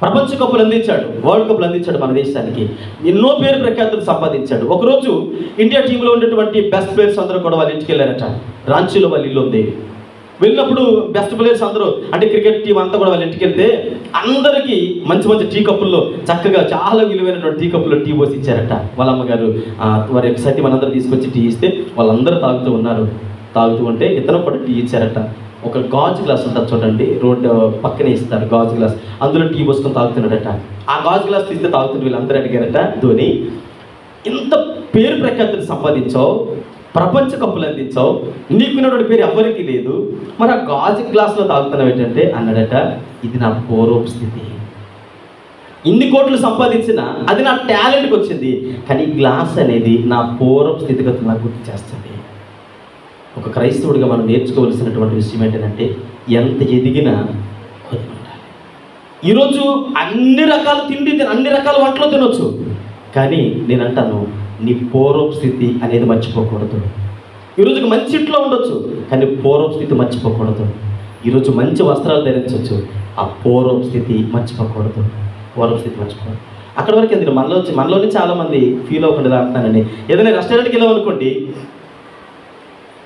ప్రపంచ కప్పులు అందించాడు, వరల్డ్ కప్పులు అందించాడు మన దేశానికి, ఎన్నో పేరు ప్రఖ్యాతులు సంపాదించాడు. ఒకరోజు ఇండియా టీంలో ఉన్నటువంటి బెస్ట్ ప్లేయర్స్ అందరూ కూడా వాళ్ళ ఇంటికి వెళ్ళారట. రాంచీలో వాళ్ళ ఇల్లు ఉంది. వెళ్ళినప్పుడు బెస్ట్ ప్లేయర్స్ అందరూ అంటే క్రికెట్ టీం అంతా కూడా వాళ్ళ ఇంటికి వెళ్తే అందరికీ మంచి టీ కప్పుల్లో చక్కగా చాలా విలువైనటువంటి టీ కప్పుల్లో టీ పోసి ఇచ్చారట. వాళ్ళ అమ్మగారు వారి యొక్క సతి మనందరూ తీసుకొచ్చి టీ ఇస్తే వాళ్ళందరూ తాగుతూ ఉంటే ఇతను కూడా టీ ఇచ్చారట. ఒక గాజు గ్లాస్ ఉంటుంది చూడండి, రోడ్డు పక్కనే ఇస్తారు గాజు గ్లాస్, అందులో టీ పోసుకొని తాగుతున్నాడట. ఆ గాజు గ్లాస్ తీస్తే తాగుతున్న వీళ్ళందరూ అడిగారట, ధోని ఇంత పేరు ప్రఖ్యాతులు సంపాదించావు, ప్రపంచ కప్పులు అందించావు, నీకున్నటువంటి పేరు ఎవరికి లేదు, మరి ఆ గాజు గ్లాసులో తాగుతున్నావు ఏంటంటే అన్నాడట, ఇది నా పూర్వపు స్థితి. ఇన్ని కోట్లు సంపాదించినా అది నా టాలెంట్కి వచ్చింది, కానీ గ్లాస్ అనేది నా పూర్వపు స్థితిగతులు నాకు గుర్తు చేస్తుంది. ఒక క్రైస్తవుడిగా మనం నేర్చుకోవాల్సినటువంటి విషయం ఏంటంటే ఎంత ఎదిగినా కొద్ది ఉండాలి. ఈరోజు అన్ని రకాల తిండి, అన్ని రకాల వంటలు తినొచ్చు, కానీ నేను అంటాను నీ పూర్వపు స్థితి అనేది మర్చిపోకూడదు. ఈరోజు మంచి ఇంట్లో ఉండొచ్చు, కానీ పూర్వపు స్థితి మర్చిపోకూడదు. ఈరోజు మంచి వస్త్రాలు ధరించవచ్చు, ఆ పూర్వపు స్థితి మర్చిపోకూడదు. అక్కడ వరకు ఎందుకు మనలోనే చాలామంది ఫీల్ అవ్వకుండా అంటున్నానండి. ఏదైనా రెస్టారెంట్కి వెళ్ళామనుకోండి,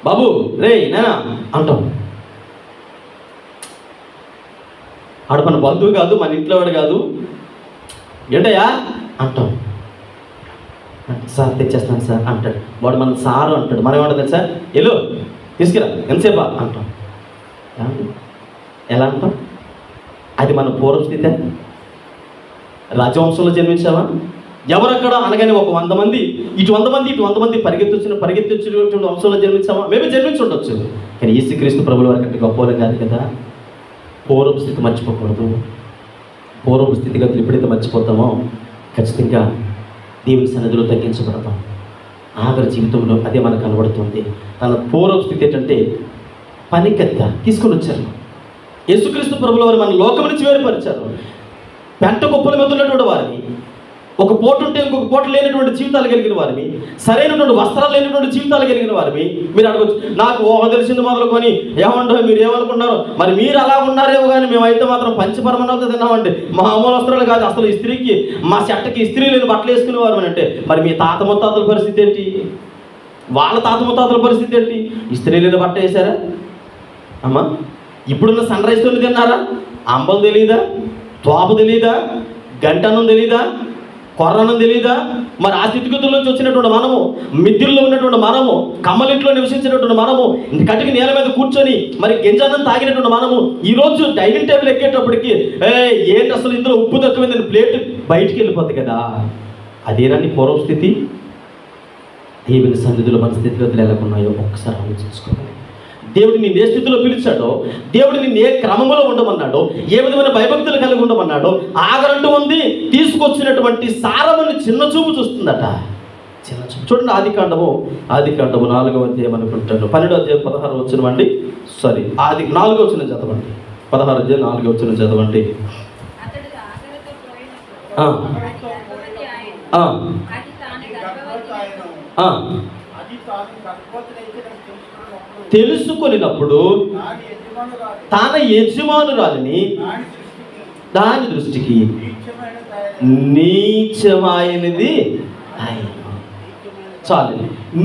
బాబు రే నేనా అంటాం, ఆడు మన బంధువు కాదు, మన ఇంట్లో వాడు కాదు, ఏంటయ్యా అంటాం. సార్ తెచ్చేస్తాను సార్ అంటాడు. వాడు మన సారు అంటాడు. మనం ఏమంటుంది సార్, ఎల్లు తీసుకురా ఎంతసేపా అంటాం. ఎలా అంటాం? అది మన పూర్వస్థితే. రాజవంశంలో జన్మించావా? ఎవరక్కడ అనగానే ఒక 100 మంది ఇటు 100 మంది ఇటు 100 మంది పరిగెత్తించినటువంటి వంశంలో జన్మించామా? మేబీ జన్మించి ఉండొచ్చు. కానీ యేసుక్రీస్తు ప్రభుల వారి కంటే గొప్పవాళ్ళం కాదు కదా. పూర్వపు స్థితి మర్చిపోకూడదు. పూర్వపు స్థితిగతులు ఎప్పుడైతే మర్చిపోతామో ఖచ్చితంగా దేవుని సన్నిధిలో తగ్గించబడతాం. ఆఖరి జీవితంలో అదే మనకు కనబడుతుంది. తన పూర్వపు స్థితి ఏంటంటే పనికెత్త తీసుకొని వచ్చారు. యేసుక్రీస్తు ప్రభుల వారు మన లోకం నుంచి వేరుపరిచారు. పెంట కుప్పల మీద ఉన్నటువంటి వారిని, ఒక పోటు ఉంటే ఇంకొక పోటు లేనటువంటి జీవితాలు కలిగిన వారిని, సరైనటువంటి వస్త్రాలు లేనటువంటి జీవితాలు కలిగిన వారిని. మీరు అడగచ్చు, నాకు ఊహ తెలిసింది మొదలుకొని ఏమంటారు, మీరు ఏమనుకున్నారు, మరి మీరు అలా ఉన్నారేమో కానీ మేమైతే మాత్రం పంచపరమణాలతో తిన్నామండి, మా అమూల వస్త్రాలు కాదు, అసలు ఇస్త్రీకి మా చెట్టకి ఇస్త్రీ లేని బట్టలు వేసుకునేవారు అని అంటే, మరి మీ తాత ముత్తాతల పరిస్థితి ఏంటి? వాళ్ళ తాత ముత్తాతల పరిస్థితి ఏంటి? ఇస్త్రీ లేని బట్ట వేశారా అమ్మా? ఇప్పుడున్న సన్ రైస్తో తిన్నారా? అంబలు తెలీదా? తోప తెలీదా? గంటన్నం తెలీదా? కొర్రన్నం తెలీదా? మరి ఆ స్థితిగతుల నుంచి వచ్చినటువంటి మనము, మిద్దుల్లో ఉన్నటువంటి మనము, కమ్మలింట్లో నివసించినటువంటి మనము, కటికి నేల మీద కూర్చొని మరి గింజన్నం తాగినటువంటి మనము ఈరోజు డైనింగ్ టేబుల్ ఎక్కేటప్పటికి ఏంటి అసలు ఇందులో ఉప్పు తక్కువైందని ప్లేట్ బయటికి వెళ్ళిపోతుంది కదా. అదేనండి పూర్వస్థితి. దేవుని సన్నిధిలో మన స్థితిగతులు ఎలా ఉన్నాయో ఒక్కసారి ఆలోచించుకోవాలి. దేవుడు నిన్ను ఏ స్థితిలో పిలిచాడో, దేవుడు నిన్ను ఏ క్రమంలో ఉండమన్నాడో, ఏ విధమైన భయభక్తులు కలిగి ఉండమన్నాడో ఆగరంటూ ఉంది. తీసుకొచ్చినటువంటి సారముని చిన్న చూపు చూస్తుందట. చిన్న చూపు చూడండి. ఆదికాండము 4వ అధ్యాయం అనుకుంటాను, 12వ అధ్యాయం 16వ వచనం అండి. సారీ, 4వ వచనం చదవండి. 16వ అధ్యాయం 4వ వచనం చదవండి. తెలుసుకొనినప్పుడు తన యజమానురాలిని దాని దృష్టికి నీచమైనది చాలు,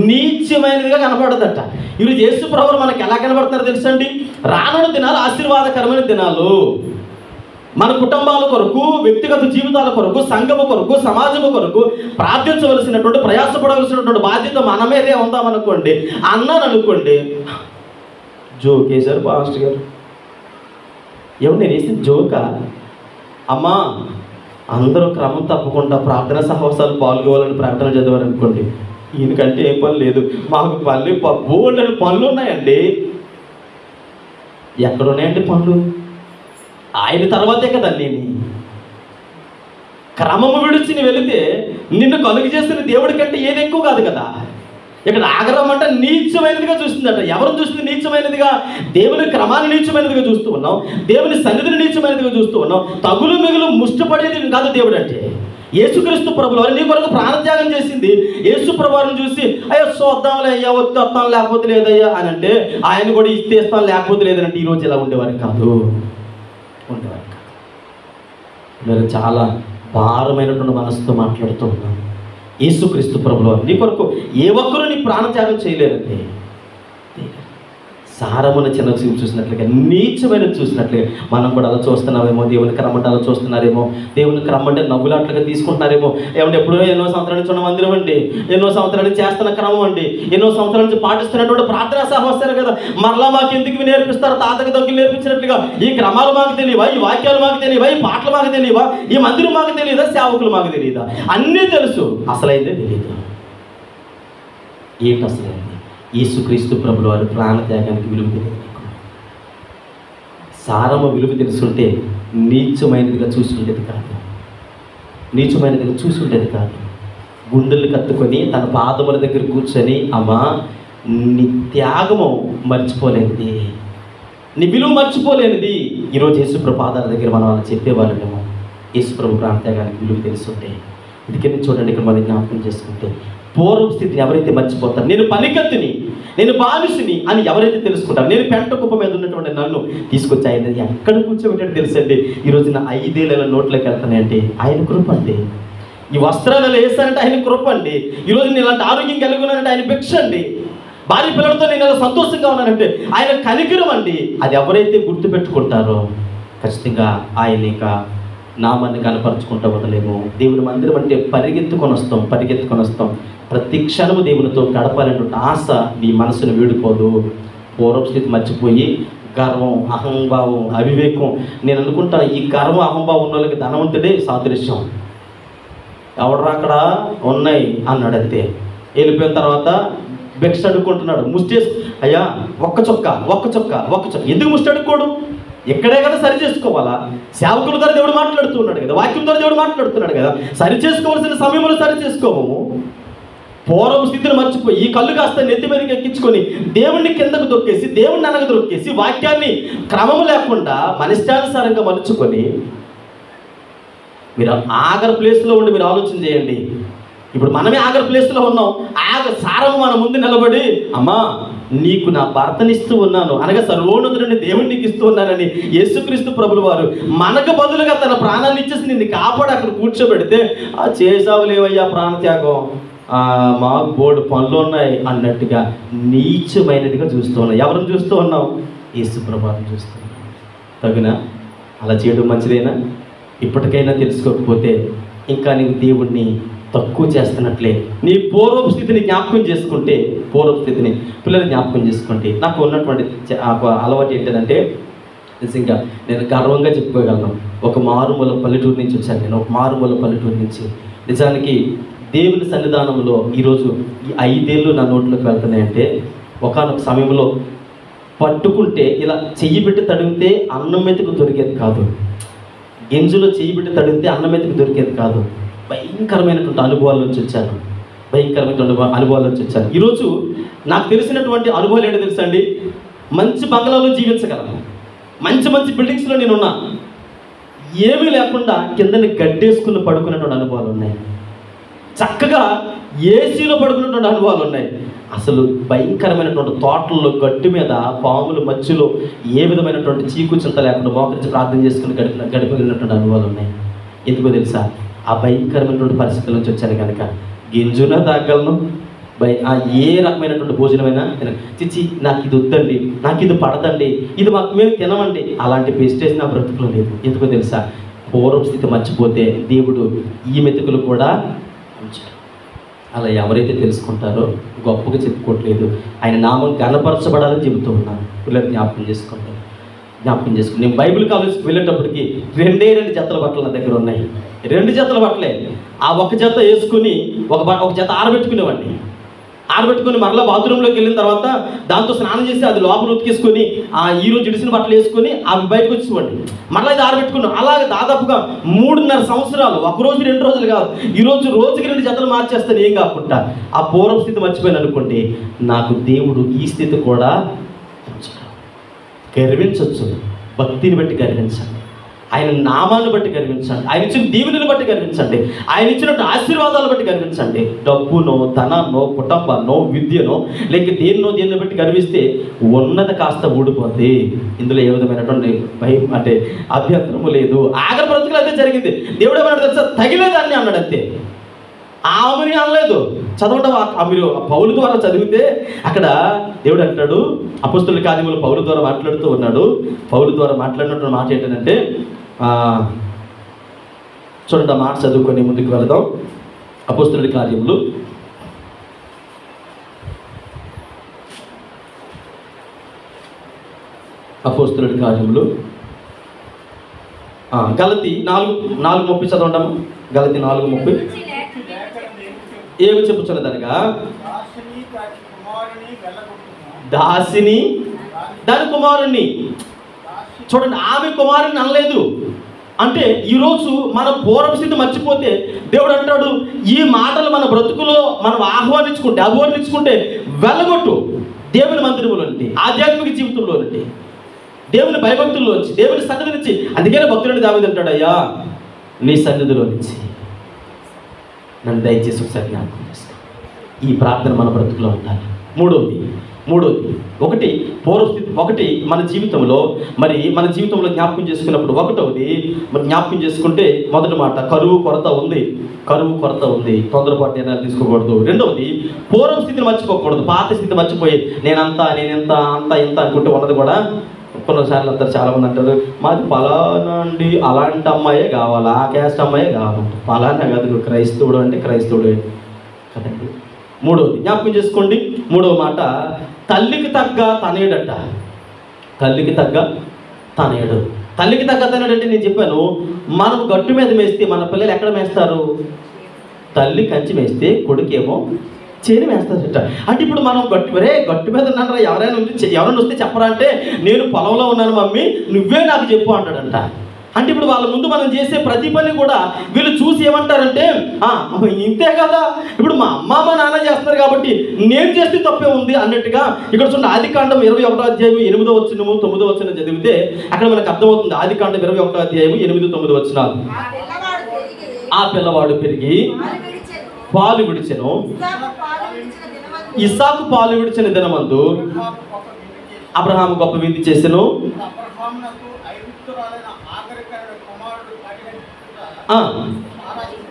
నీచమైనదిగా కనపడదట. ఈరోజు యేసు ప్రభువు మనకు ఎలా కనబడుతున్నారో తెలుసండి. రానున్న దినాలు ఆశీర్వాదకరమైన దినాలు. మన కుటుంబాల కొరకు, వ్యక్తిగత జీవితాల కొరకు, సంఘము కొరకు, సమాజము కొరకు ప్రార్థించవలసినటువంటి, ప్రయాసపడవలసినటువంటి బాధ్యత మన మీదే ఉందామనుకోండి. అన్నాను అనుకోండి, జోకేశారు పాస్టర్ గారు. ఏమన్నా నేను వేసిన జోకా? అమ్మా అందరూ క్రమం తప్పకుండా ప్రార్థన సహవాసాలు పాల్గొవాలని ప్రకటన చదివారనుకోండి, ఈయనకంటే ఏం పని లేదు, మాకు బోల్డని పనులు ఉన్నాయండి. ఎక్కడున్నాయండి పనులు? ఆయన తర్వాతే కదా. నేను క్రమము విడిచి నువ్వు వెళితే నిన్ను కలుగు చేస్తున్న దేవుడి కంటే ఏది ఎక్కువ కాదు కదా. ఇక్కడ ఆగ్రహం అంటే నీచమైనదిగా చూస్తుందట. ఎవరు చూస్తుంది నీచమైనదిగా? దేవుని క్రమాన్ని నీచమైనదిగా చూస్తూ ఉన్నాం, దేవుని సన్నిధిని నీచమైనదిగా చూస్తూ ఉన్నాం. తగులు మిగులు ముష్టపడేది కాదు దేవుడు అంటే. యేసుక్రీస్తు ప్రభువు వారు నీ కొరకు ప్రాణత్యాగం చేసింది. యేసు ప్రభువుని చూసి అయ్యో చూద్దాంలే అయ్యా, వస్తాను లేకపోతే లేదయ్యా అని అంటే, ఆయన కూడా ఇస్తేస్తాను లేకపోతే లేదంటే ఈరోజు ఇలా ఉండేవారు కాదు. నేను చాలా భారమైనటువంటి మనసుతో మాట్లాడుతూ ఉన్నాను. యేసుక్రీస్తు ప్రభువు నీ కొరకు ఏ ఒక్కరూ నీ ప్రాణత్యాగం చేయలేరండి. సారమున చిన్న చూపు చూసినట్లుగా, నీచమైన చూసినట్లుగా మనం కూడా అలా చూస్తున్నామేమో. దేవుని క్రమంటే అలా చూస్తున్నారేమో. దేవుని క్రమంటే నవ్వులాట్లుగా తీసుకుంటున్నారేమో. ఏమంటే ఎప్పుడో ఎన్నో సంవత్సరాల నుంచి ఉన్న మందిరం అండి, ఎన్నో సంవత్సరాల నుంచి చేస్తున్న క్రమం అండి, ఎన్నో సంవత్సరాల నుంచి పాటిస్తున్నటువంటి ప్రార్థనా సహవాసాలు కదా. మరలా మాకు ఎందుకు నేర్పిస్తారు? తాతకి దగ్గర నేర్పించినట్లుగా ఈ క్రమాలు మాకు తెలియవా? ఈ వాక్యాలు మాకు తెలియవా? ఈ పాటలు మాకు తెలియవా? ఈ మందిరం మాకు తెలియదా? సేవకులు మాకు తెలియదా? అన్నీ తెలుసు, అసలైతే తెలియదు. ఏంటి అసలైంది? యేసుక్రీస్తు ప్రభువు వారి ప్రాణత్యాగానికి విలువ తెలియదు. సారము విలువ తెలుసుంటే నీచమైనదిగా చూసుండేది కాదు, నీచమైనదిగా చూసుండేది కాదు. గుండెలు కత్తుకొని తన పాదముల దగ్గర కూర్చొని, అమ్మా నీ త్యాగము మర్చిపోలేనిది, నీ విలువ మర్చిపోలేనిది. ఈరోజు యేసుప్రభు పాదాల దగ్గర మనం అలా చెప్పేవాళ్ళమేమో. యేసుప్రభు ప్రాణత్యాగానికి విలువ తెలుసుంటే. ఇదికెళ్ళి చూడండి, ఇక్కడ మనం జ్ఞాపకం చేసుకుంటే పూర్వ స్థితిని ఎవరైతే మర్చిపోతారు, నేను పనికత్తుని, నేను బానిసుని అని ఎవరైతే తెలుసుకుంటారు, నేను పెంట కుప్ప మీద ఉన్నటువంటి నన్ను తీసుకొచ్చి ఆయన ఎక్కడ కూర్చోబెట్టాడు తెలుసండి. ఈరోజు నా 5 ఏళ్ళ నోట్లోకి వెళ్తానంటే ఆయన కృప అండి. ఈ వస్త్రాలు వేస్తానంటే ఆయన కృప అండి. ఈరోజు నేను ఇలాంటి ఆరోగ్యం కలిగి ఉన్నానంటే ఆయన భిక్ష అండి. భార్య పిల్లలతో నేను ఇలా సంతోషంగా ఉన్నానంటే ఆయన కనికరం అండి. అది ఎవరైతే గుర్తుపెట్టుకుంటారో ఖచ్చితంగా ఆయన యొక్క నామాన్ని కనపరుచుకుంటూ వదలేము. దేవుని మందిరం అంటే పరిగెత్తుకొని వస్తాం. ప్రతి క్షణము దేవునితో గడపాలన్నటువంటి ఆశ నీ మనసును వీడిపోదు. పూర్వపు స్థితి మర్చిపోయి గర్వం, అహంభావం, అవివేకం. నేను అనుకుంటా ఈ గర్వం, అహంభావం ఉన్న వాళ్ళకి ధనవంతుడే సాదృశ్యం. ఎవడరా అక్కడ ఉన్నాయి అన్నాడు అంతే. వెళ్ళిపోయిన తర్వాత భిక్ష అడుక్కుంటున్నాడు. ముష్టేసి అయ్యా ఒక్క చొక్క ఎందుకు ముష్టి అడుక్కోడు? ఎక్కడే కదా సరి చేసుకోవాలా? సేవకుల ద్వారా దేవుడు మాట్లాడుతూ ఉన్నాడు కదా, వాక్యం ద్వారా దేవుడు మాట్లాడుతున్నాడు కదా. సరి చేసుకోవాల్సిన సమయంలో సరి చేసుకోము. పూర్వం స్థితిని మర్చిపోయి ఈ కళ్ళు కాస్త నెత్తి మీదకి ఎక్కించుకొని దేవుణ్ణి కిందకు దొక్కేసి, దేవుణ్ణి అనగ దొక్కేసి, వాక్యాన్ని క్రమము లేకుండా మనిష్టానుసారంగా మలుచుకొని మీరు ఆఖరి ప్లేస్లో ఉండి మీరు ఆలోచన చేయండి. ఇప్పుడు మనమే ఆఖరి ప్లేస్లో ఉన్నాం. సారము మన ముందు నిలబడి అమ్మా నీకు నా భర్తనిస్తూ ఉన్నాను అనగా సర్వోన్నతుడిని దేవుడిని నీకు ఇస్తూ ఉన్నానని యేసుక్రీస్తు ప్రభులు వారు మనకు బదులుగా తన ప్రాణాన్ని ఇచ్చేసి నిన్ను కాపాడు అక్కడ కూర్చోబెడితే చేసావులేవయ్యా ప్రాణత్యాగం, మాకు బోర్డు పనులు ఉన్నాయి అన్నట్టుగా నీచమైనదిగా చూస్తూ ఉన్నాం. ఎవరిని చూస్తూ ఉన్నావు? యేసు ప్రభువుని చూస్తూ ఉన్నాం. తగిన అలా చేయడం మంచిదేనా? ఇప్పటికైనా తెలుసుకోకపోతే ఇంకా నీవు దేవుణ్ణి తక్కువ చేస్తున్నట్లే. నీ పూర్వపు స్థితిని జ్ఞాపకం చేసుకుంటే, పూర్వపు స్థితిని పిల్లలు జ్ఞాపకం చేసుకుంటే, నాకు ఉన్నటువంటి అలవాటు ఏంటంటే నిజంగా నేను గర్వంగా చెప్పుకోగలను. ఒక మారుమూల పల్లెటూరు నుంచి వచ్చాను నేను. ఒక మారుమూల పల్లెటూరు నుంచి నిజానికి దేవుని సన్నిధానంలో ఈరోజు ఈ 5 ఏళ్ళు నా నోట్లోకి వెళ్తున్నాయంటే, ఒకానొక సమయంలో పట్టుకుంటే ఇలా చెయ్యి పెట్టి తడిగితే అన్నం మెతుకు దొరికేది కాదు. గింజలో చెయ్యి పెట్టి తడిగితే అన్నం మెతుకు దొరికేది కాదు. భయంకరమైనటువంటి అనుభవాల నుంచి వచ్చాను. అనుభవాల నుంచి వచ్చాను. ఈరోజు నాకు తెలిసినటువంటి అనుభవాలు ఏంటో తెలుసా అండి? మంచి బంగ్లాలో జీవించగలను, మంచి బిల్డింగ్స్లో నేనున్నా, ఏమీ లేకుండా కిందని గడ్డేసుకుని పడుకున్నటువంటి అనుభవాలు ఉన్నాయి. చక్కగా ఏసీలో పడుకున్నటువంటి అనుభవాలు ఉన్నాయి. అసలు భయంకరమైనటువంటి తోటల్లో గడ్డి మీద పాములు మధ్యలో ఏ విధమైనటువంటి చీకు చింత లేకుండా మోకరించి ప్రార్థన చేసుకుని గడిపినటువంటి అనుభవాలు ఉన్నాయి. ఎందుకో తెలుసా? ఆ భయంకరమైనటువంటి పరిస్థితుల నుంచి వచ్చాను కనుక గింజున తాగలను. ఏ రకమైనటువంటి భోజనమైనా చిచ్చి నాకు ఇది వద్దండి, నాకు ఇది పడదండి, ఇది మాకు మేము తినమండి, అలాంటి ప్రెస్టేజ్ నా బ్రతుకులో లేదు. ఎందుకో తెలుసా? పూర్వ స్థితి మర్చిపోతే దేవుడు ఈ మెతుకులు కూడా ఉంచాడు. అలా ఎవరైతే తెలుసుకుంటారో గొప్పగా చెప్పుకోవట్లేదు, ఆయన నామం గణపరచబడాలని చెబుతూ ఉన్నాను. పిల్లలు జ్ఞాపకం చేసుకుంటాను. నేను బైబిల్ కాలేజ్కి వెళ్ళేటప్పటికి 2 జతల బట్టలు నా దగ్గర ఉన్నాయి. 2 జతల బట్టలే. ఆ ఒక జత వేసుకుని ఒక జత ఆరబెట్టుకునేవాడిని. ఆరబెట్టుకుని మరలా బాత్రూంలోకి వెళ్ళిన తర్వాత దాంతో స్నానం చేసి అది లోపల ఉతికేసుకొని ఈరోజు ఇడిసిన బట్టలు వేసుకొని అవి బయటకు వచ్చేవాడిని. మరలా ఇది ఆరబెట్టుకున్నాం. అలాగే దాదాపుగా 3.5 సంవత్సరాలు, 1 రోజు 2 రోజులు కాదు, ఈరోజు రోజుకి 2 జతలు మార్చేస్తాను ఏం కాకుండా. ఆ పూర్వ స్థితి మర్చిపోయాను అనుకోండి, నాకు దేవుడు ఈ స్థితి కూడా గర్వించవచ్చు. భక్తిని బట్టి గర్వించండి, ఆయన నామాన్ని బట్టి గర్వించండి, ఆయన ఇచ్చిన దీవెనలు బట్టి గర్వించండి, ఆయన ఇచ్చినట్టు ఆశీర్వాదాలు బట్టి గర్వించండి. డబ్బునో, ధనాన్నో, కుటుంబాన్నో, విద్యనో, లేక దేన్ని బట్టి గర్విస్తే ఉన్నది కాస్త ఊడిపోద్ది. ఇందులో ఏ విధమైనటువంటి భయం అంటే అభ్యంతరము లేదు. ఆఖరి బ్రతుకులు అదే జరిగింది. దేవుడు ఏమన్నాడు తెలుసా? తగిలేదాన్ని అన్నాడు అంతే. ఆమెని అనలేదు. చదవడం మీరు పౌలు ద్వారా చదివితే అక్కడ దేవుడు అంటాడు, అపొస్తలుల కార్యములు పౌలు ద్వారా మాట్లాడుతూ ఉన్నాడు. పౌలు ద్వారా మాట్లాడినటువంటి మాట ఏంటంటే, చూడండి ఆ మాట చదువుకొని ముందుకు వెళదాం. అపొస్తలుల కార్యములు 4:30 చదవండి. గలతీ 4:30 ఏమి చెప్పుచున్నదనగా, దాసిని దాని కుమారుణ్ణి. చూడండి, ఆమె కుమారుని అనలేదు. అంటే ఈరోజు మన పూర్వస్థితి మర్చిపోతే దేవుడు అంటాడు, ఈ మాటలు మన బ్రతుకులో మనం అభివర్ణించుకుంటే వెళ్ళగొట్టు. దేవుని మందిరంలో నుండి, ఆధ్యాత్మిక జీవితంలో నుండి, దేవుని భయభక్తుల్లో నుంచి, దేవుని సన్నిధి నుంచి. అందుకనే భక్తులని దావీదు అంటాడు, అయ్యా నీ సన్నిధిలో నుంచి నన్ను దయచేసి ఒకసారి జ్ఞాపకం చేసుకో. ఈ ప్రార్థన మన బ్రతుకులో ఉండాలి. మూడోది ఒకటి పూర్వస్థితి, ఒకటి మన జీవితంలో జ్ఞాపకం చేసుకున్నప్పుడు ఒకటవది మరి జ్ఞాపకం చేసుకుంటే, మొదటి మాట కరువు కొరత ఉంది. తొందరపాటు నిర్ణయాలు తీసుకోకూడదు. రెండవది పూర్వ స్థితిని మర్చిపోకూడదు. పాత స్థితి మర్చిపోయి నేనంత ఇంత అనుకుంటే ఉన్నది కూడా కొన్నిసార్లు అంటారు, చాలామంది అంటారు మాది ఫలానా అండి, అలాంటి అమ్మాయే కావాలి, ఆ క్యాస్ట్ అమ్మాయే కావాలంట. ఫలానా కాదు, నువ్వు క్రైస్తవుడు అంటే క్రైస్తవుడే కదండి. మూడవది జ్ఞాపకం చేసుకోండి, మూడవ మాట తల్లికి తగ్గ తనయుడట. తల్లికి తగ్గ తనయుడు. తల్లికి తగ్గ తనయుడు అంటే నేను చెప్పాను, మనం గట్టు మీద మేస్తే మన పిల్లలు ఎక్కడ మేస్తారు? తల్లి కంచి మేస్తే కొడుకేమో చేని వేస్తాడట. అంటే ఇప్పుడు మనం గట్టు మీద ఉన్నారా, ఎవరైనా వస్తే చెప్పరా అంటే, నేను పొలంలో ఉన్నాను మమ్మీ, నువ్వే నాకు చెప్పు అంటాడంట. అంటే ఇప్పుడు వాళ్ళ ముందు మనం చేసే ప్రతి పని కూడా వీళ్ళు చూసి ఏమంటారంటే, ఇంతే కదా, ఇప్పుడు మా అమ్మ మా నాన్న చేస్తున్నారు కాబట్టి నేను చేస్తే తప్పే ఉంది అన్నట్టుగా. ఇక్కడ చూడండి, ఆదికాండం 21వ అధ్యాయం 8వ వచనము 9వ వచనం చదివితే అక్కడ మనకు అర్థమవుతుంది. ఆదికాండం 21వ అధ్యాయం 8, 9 వచనాలు. ఆ పిల్లవాడు పెరిగి పాలు విడిచెను. ఇస్సాకు పాలు విడిచిన దినమందు అబ్రహాము గొప్ప విందు చేసెను.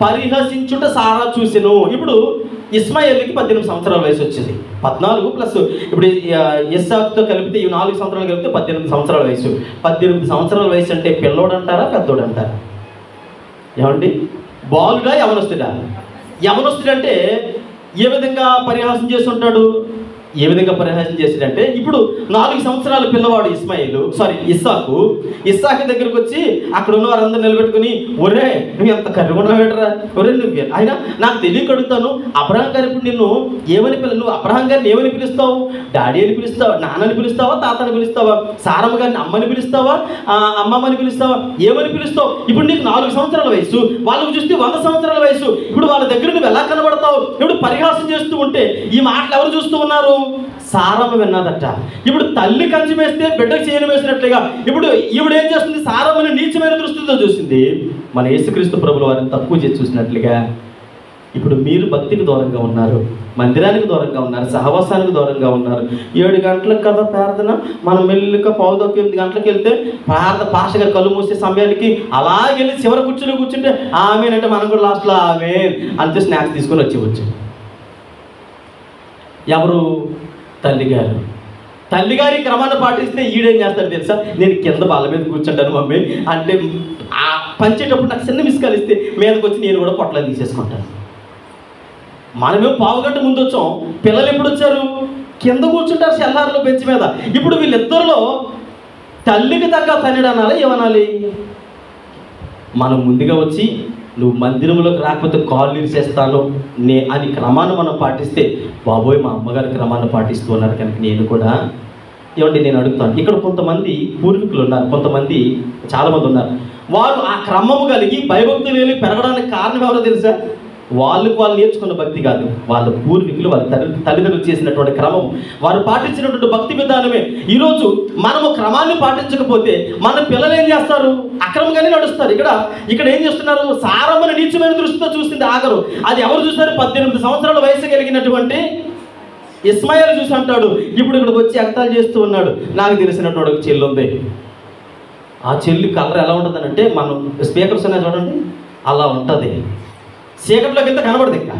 పరిహసించుట సారా చూసెను. ఇప్పుడు ఇస్మాయిల్కి 18 సంవత్సరాల వయసు వచ్చింది. 14 ప్లస్ ఇప్పుడు ఇస్సాకుతో కలిపితే ఈ 4 సంవత్సరాలు కలిపితే 18 సంవత్సరాల వయసు. 18 సంవత్సరాల వయసు అంటే పిల్లోడు అంటారా పెద్దోడు అంటారా? ఏమండి, బాలుడా యవనస్తుడా? యవనస్తుడంటే ఏ విధంగా పరిహాసం చేసి ఉంటాడు? ఏ విధంగా పరిహాసం చేసాడంటే, ఇప్పుడు 4 సంవత్సరాల పిల్లవాడు ఇస్సాకు దగ్గరకు వచ్చి అక్కడ ఉన్న వారందరూ నిలబెట్టుకుని, ఒరే నువ్వు ఎంత కర్రగొన్నావేటరా, ఒరే నువ్వు ఆయన నాకు తెలియక అడుగుతాను, అబ్రహాం గారు ఇప్పుడు నిన్ను ఏమని నువ్వు అబ్రహాం గారిని ఏమని పిలుస్తావు? డాడీ అని పిలుస్తావా, నాన్నని పిలుస్తావా, తాతని పిలుస్తావా, సారమ్మ గారిని అమ్మని పిలుస్తావా, అమ్మమ్మని పిలుస్తావా, ఏమని పిలుస్తావు? ఇప్పుడు నీకు 4 సంవత్సరాల వయసు, వాళ్ళకు చూస్తే 100 సంవత్సరాల వయసు. ఇప్పుడు వాళ్ళ దగ్గర నువ్వు ఎలా కనబడతావు? ఇప్పుడు పరిహాసం చేస్తూ ఉంటే ఈ మాటలు ఎవరు చూస్తూ ఉన్నారు? సారమ్మ విన్నదట. ఇప్పుడు తల్లి కంచి వేస్తే బిడ్డకు చేయను వేసినట్లుగా ఇప్పుడు ఈవిడ ఏం చేస్తుంది? సారమ్మని నీచమైన దృష్టితో చూసింది. మన యేసుక్రీస్తు ప్రభుల వారిని తక్కువ చేసి చూసినట్లుగా ఇప్పుడు మీరు భక్తికి దూరంగా ఉన్నారు, మందిరానికి దూరంగా ఉన్నారు, సహవాసానికి దూరంగా ఉన్నారు. 7 గంటలకు కదా ప్రార్థన, మనం మెల్లిగా 7:30 గంటలకు వెళ్తే పాష గారు కళ్ళు మూసే సమయానికి అలాగే వెళ్ళి చివరి కూర్చుంటే ఆమెనంటే మనం కూడా లాస్ట్లో ఆమె అంతే స్నాక్స్ తీసుకొని వచ్చేవచ్చు. ఎవరు? తల్లిగారు. తల్లిగారి క్రమాన్ని పాటిస్తే ఈడేం చేస్తాడు తెలుసా? నేను కింద బాల మీద కూర్చుంటాను మమ్మీ అంటే, ఆ పంచేటప్పుడు నాకు చిన్న మిస్ కలిస్తే మీదకి వచ్చి నేను కూడా పొట్ల తీసేసుకుంటాను. మనమే 1/2 గంట ముందు వచ్చాం, పిల్లలు ఎప్పుడు వచ్చారు? కింద కూర్చుంటారు సెల్లార్లో బెంచ్ మీద. ఇప్పుడు వీళ్ళిద్దరిలో తల్లికి తగ్గ తల్లిడు అనాలి, ఏమనాలి? మనం ముందుగా వచ్చి నువ్వు మందిరంలోకి రాకపోతే కాళ్ళు ఇరిసేస్తాను అని క్రమాన్ని మనం పాటిస్తే, బాబోయ్ మా అమ్మగారి క్రమాన్ని పాటిస్తూ ఉన్నారు కనుక నేను కూడా ఏమంటే నేను అడుగుతాను. ఇక్కడ కొంతమంది పూర్వీకులు ఉన్నారు, కొంతమంది చాలామంది ఉన్నారు, వారు ఆ క్రమము కలిగి భయభక్తులు పెరగడానికి కారణం ఎవరో తెలుసా? వాళ్ళు నేర్చుకున్న భక్తి కాదు, వాళ్ళ పూర్వీకులు వాళ్ళ తల్లిదండ్రులు చేసినటువంటి క్రమం, వారు పాటించినటువంటి భక్తి విధానమే. ఈరోజు మనము క్రమాన్ని పాటించకపోతే మన పిల్లలు ఏం చేస్తారు? అక్రమంగానే నడుస్తారు. ఇక్కడ ఏం చేస్తున్నారు? సారమ్మని నీచమైన దృష్టితో చూసింది ఆగరు. అది ఎవరు చూస్తారు? 18 సంవత్సరాల వయసు కలిగినటువంటి ఇస్మాయిల్ చూసి అంటాడు, ఇప్పుడు ఇక్కడికి వచ్చి ఎగతాలు చేస్తూ ఉన్నాడు. నాకు తెలిసినటువంటి ఒక చెల్లి ఉంది, ఆ చెల్లి కలర్ ఎలా ఉంటుందనంటే, మనం స్పీకర్స్ ఉన్నాయి చూడండి అలా ఉంటుంది. చీకట్లోకి వెళ్తే కనబడదు. ఇంకా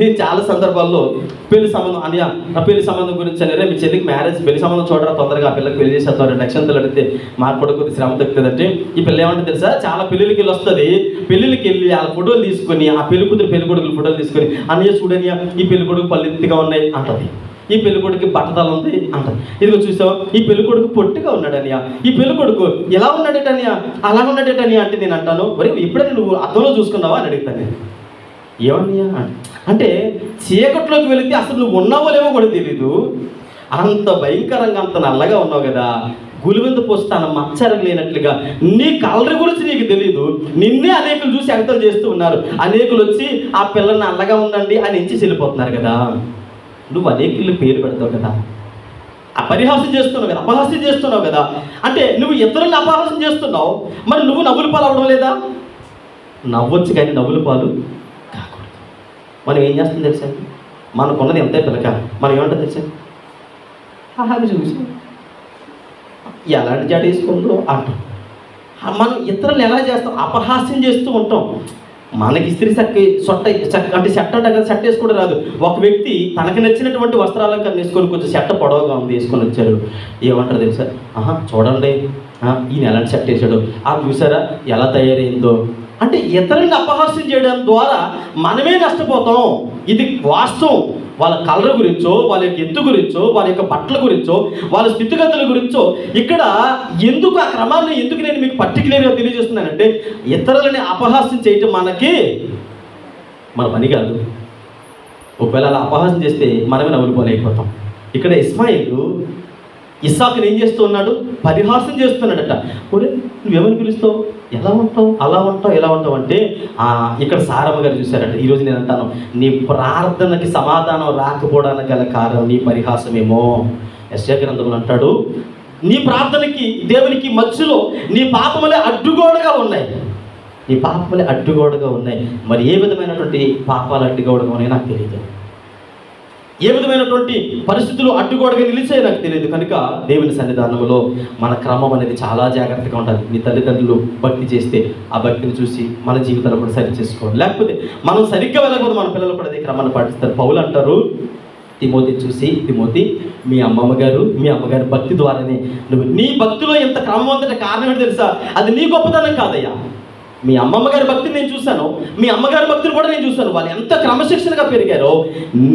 నేను చాలా సందర్భాల్లో పెళ్లి సంబంధం అని, నా పెళ్లి సంబంధం గురించి అని, మీ చెల్లికి మ్యారేజ్ పెళ్లి సంబంధం చూడరా తొందరగా, ఆ పిల్లకి పెళ్లి చేసేస్తారు, లక్షంతలు అడిగితే మాకు కూడా కొద్ది శ్రమ తగ్గుతుందంటే, ఈ పిల్ల ఏమంటే తెలుసా? చాలా పెళ్ళిళ్ళకి వెళ్ళి వస్తుంది, పెళ్ళిళ్ళకి వెళ్ళి ఆ ఫోటోలు తీసుకొని, ఆ పెళ్లి కూతురు పెళ్లి కొడుకులు ఫోటోలు తీసుకొని, అన్నయ్య చూడని ఈ పెళ్లి కొడుకు పళ్ళు ఎత్తుగా ఉన్నాయి అంటది, ఈ పెళ్లి కొడుకు బట్టతల ఉంది అంటది, ఇదిగో చూసావు ఈ పెళ్లి కొడుకు పొట్టిగా ఉన్నాడనియా, ఈ పెళ్లి కొడుకు ఎలా ఉన్నాడేటనియా, అలా ఉన్నాడేటనియా అంటే నేను అంటాను, మరి ఎప్పుడైనా నువ్వు అద్దంలో చూసుకున్నావా అని అడుగుతాను. ఏమన్నయ్యా అంటే, చీకట్లోకి వెళితే అసలు నువ్వు ఉన్నావో లేవో కూడా తెలీదు, అంత భయంకరంగా అంత నల్లగా ఉన్నావు కదా, గులివింద పోస్తాను మచ్చరకు లేనట్లుగా, నీ కలర్ గురించి నీకు తెలీదు, నిన్నే అనేకులు చూసి ఎగతాలు చేస్తూ ఉన్నారు. అనేకులు వచ్చి ఆ పిల్లల్ని నల్లగా ఉందండి అని ఎంచి వెళ్ళిపోతున్నారు కదా, నువ్వు అనేకులు పేరు పెడతావు కదా, అపరిహాసం చేస్తున్నావు కదా, అపహాస్యం చేస్తున్నావు కదా, అంటే నువ్వు ఇతరులను అపహాసం చేస్తున్నావు, మరి నువ్వు నవ్వుల పాలు అవ్వడం లేదా? నవ్వచ్చు కానీ నవ్వుల పాలు కాకూడదు. మనం ఏం చేస్తుంది తెలుసా? మనకున్నది ఎంతే పిల్లక, మనం ఏమంటుంది తెలుసా? అది చూసి ఎలాంటి జాడ వేసుకుందో అంటాం. మనం ఇతరులను ఎలా చేస్తాం? అపహాస్యం చేస్తూ ఉంటాం. మనకి ఇస్త్రీ అంటే షర్ట్ అంటే కదా, షర్ట్ వేసుకోవడం రాదు. ఒక వ్యక్తి తనకి నచ్చినటువంటి వస్త్రాలంకరణ వేసుకొని కొంచెం షర్ట్ పొడవుగా ఉంది వేసుకొని వచ్చారు. ఏమంటారు తెలుసా? చూడండి ఈయన ఎలాంటి షర్ట్ వేసాడు, చూసారా ఎలా తయారైందో. అంటే ఇతరులను అపహాస్యం చేయడం ద్వారా మనమే నష్టపోతాం. ఇది వాస్తవం. వాళ్ళ కలర్ గురించో, వాళ్ళ యొక్క ఎత్తు గురించో, వాళ్ళ యొక్క బట్టల గురించో, వాళ్ళ స్థితిగతుల గురించో ఇక్కడ ఎందుకు ఆ క్రమాన్ని ఎందుకు నేను మీకు పర్టికులర్గా తెలియజేస్తున్నానంటే, ఇతరులని అపహాస్యం చేయటం మన పని కాదు. ఒకవేళ అలా అపహాస్యం చేస్తే మనమే నవ్వులుపోలేకపోతాం. ఇక్కడ ఇస్మాయిలు ఇస్సాకుని ఏం చేస్తూ ఉన్నాడు? పరిహాసం చేస్తున్నాడట. ఒరే నువ్వేమని పిలుస్తావు, ఎలా ఉంటావు, అలా ఉంటావు, ఎలా ఉంటావు అంటే ఇక్కడ సారమ్మ గారు చూశారట. ఈరోజు నేను అంటాను, నీ ప్రార్థనకి సమాధానం రాకపోవడానికి గల కారణం నీ పరిహాసమేమో. యెషయా గ్రంథంలో అంటాడు, నీ ప్రార్థనకి దేవునికి మధ్యలో నీ పాపములే అడ్డుగోడగా ఉన్నాయి. నీ పాపములే అడ్డుగోడగా ఉన్నాయి. మరి ఏ విధమైనటువంటి పాపాలు అడ్డుగోడగా ఉన్నాయో నాకు తెలియదు. ఏ విధమైనటువంటి పరిస్థితులు అడ్డుగోడగా నిలిచాయో నాకు తెలియదు. కనుక దేవుని సన్నిధానంలో మన క్రమం అనేది చాలా జాగ్రత్తగా ఉండాలి. మీ తల్లిదండ్రులు భక్తి చేస్తే ఆ భక్తిని చూసి మన జీవితాలు కూడా సరి చేసుకోవాలి. లేకపోతే మనం సరిగ్గా వెళ్ళకపోతే మన పిల్లలు కూడా అదే క్రమాన్ని పాటిస్తారు. పౌలు అంటారు తిమోతిని చూసి, తిమోతి మీ అమ్మగారి భక్తి ద్వారానే నువ్వు నీ భక్తిలో ఎంత క్రమం ఉందంటే కారణం ఏంటో తెలుసా? అది నీ గొప్పతనం కాదయ్యా. మీ అమ్మమ్మ గారి భక్తిని నేను చూశాను, మీ అమ్మగారి భక్తిని కూడా నేను చూశాను. వాళ్ళు ఎంత క్రమశిక్షణగా పెరిగారో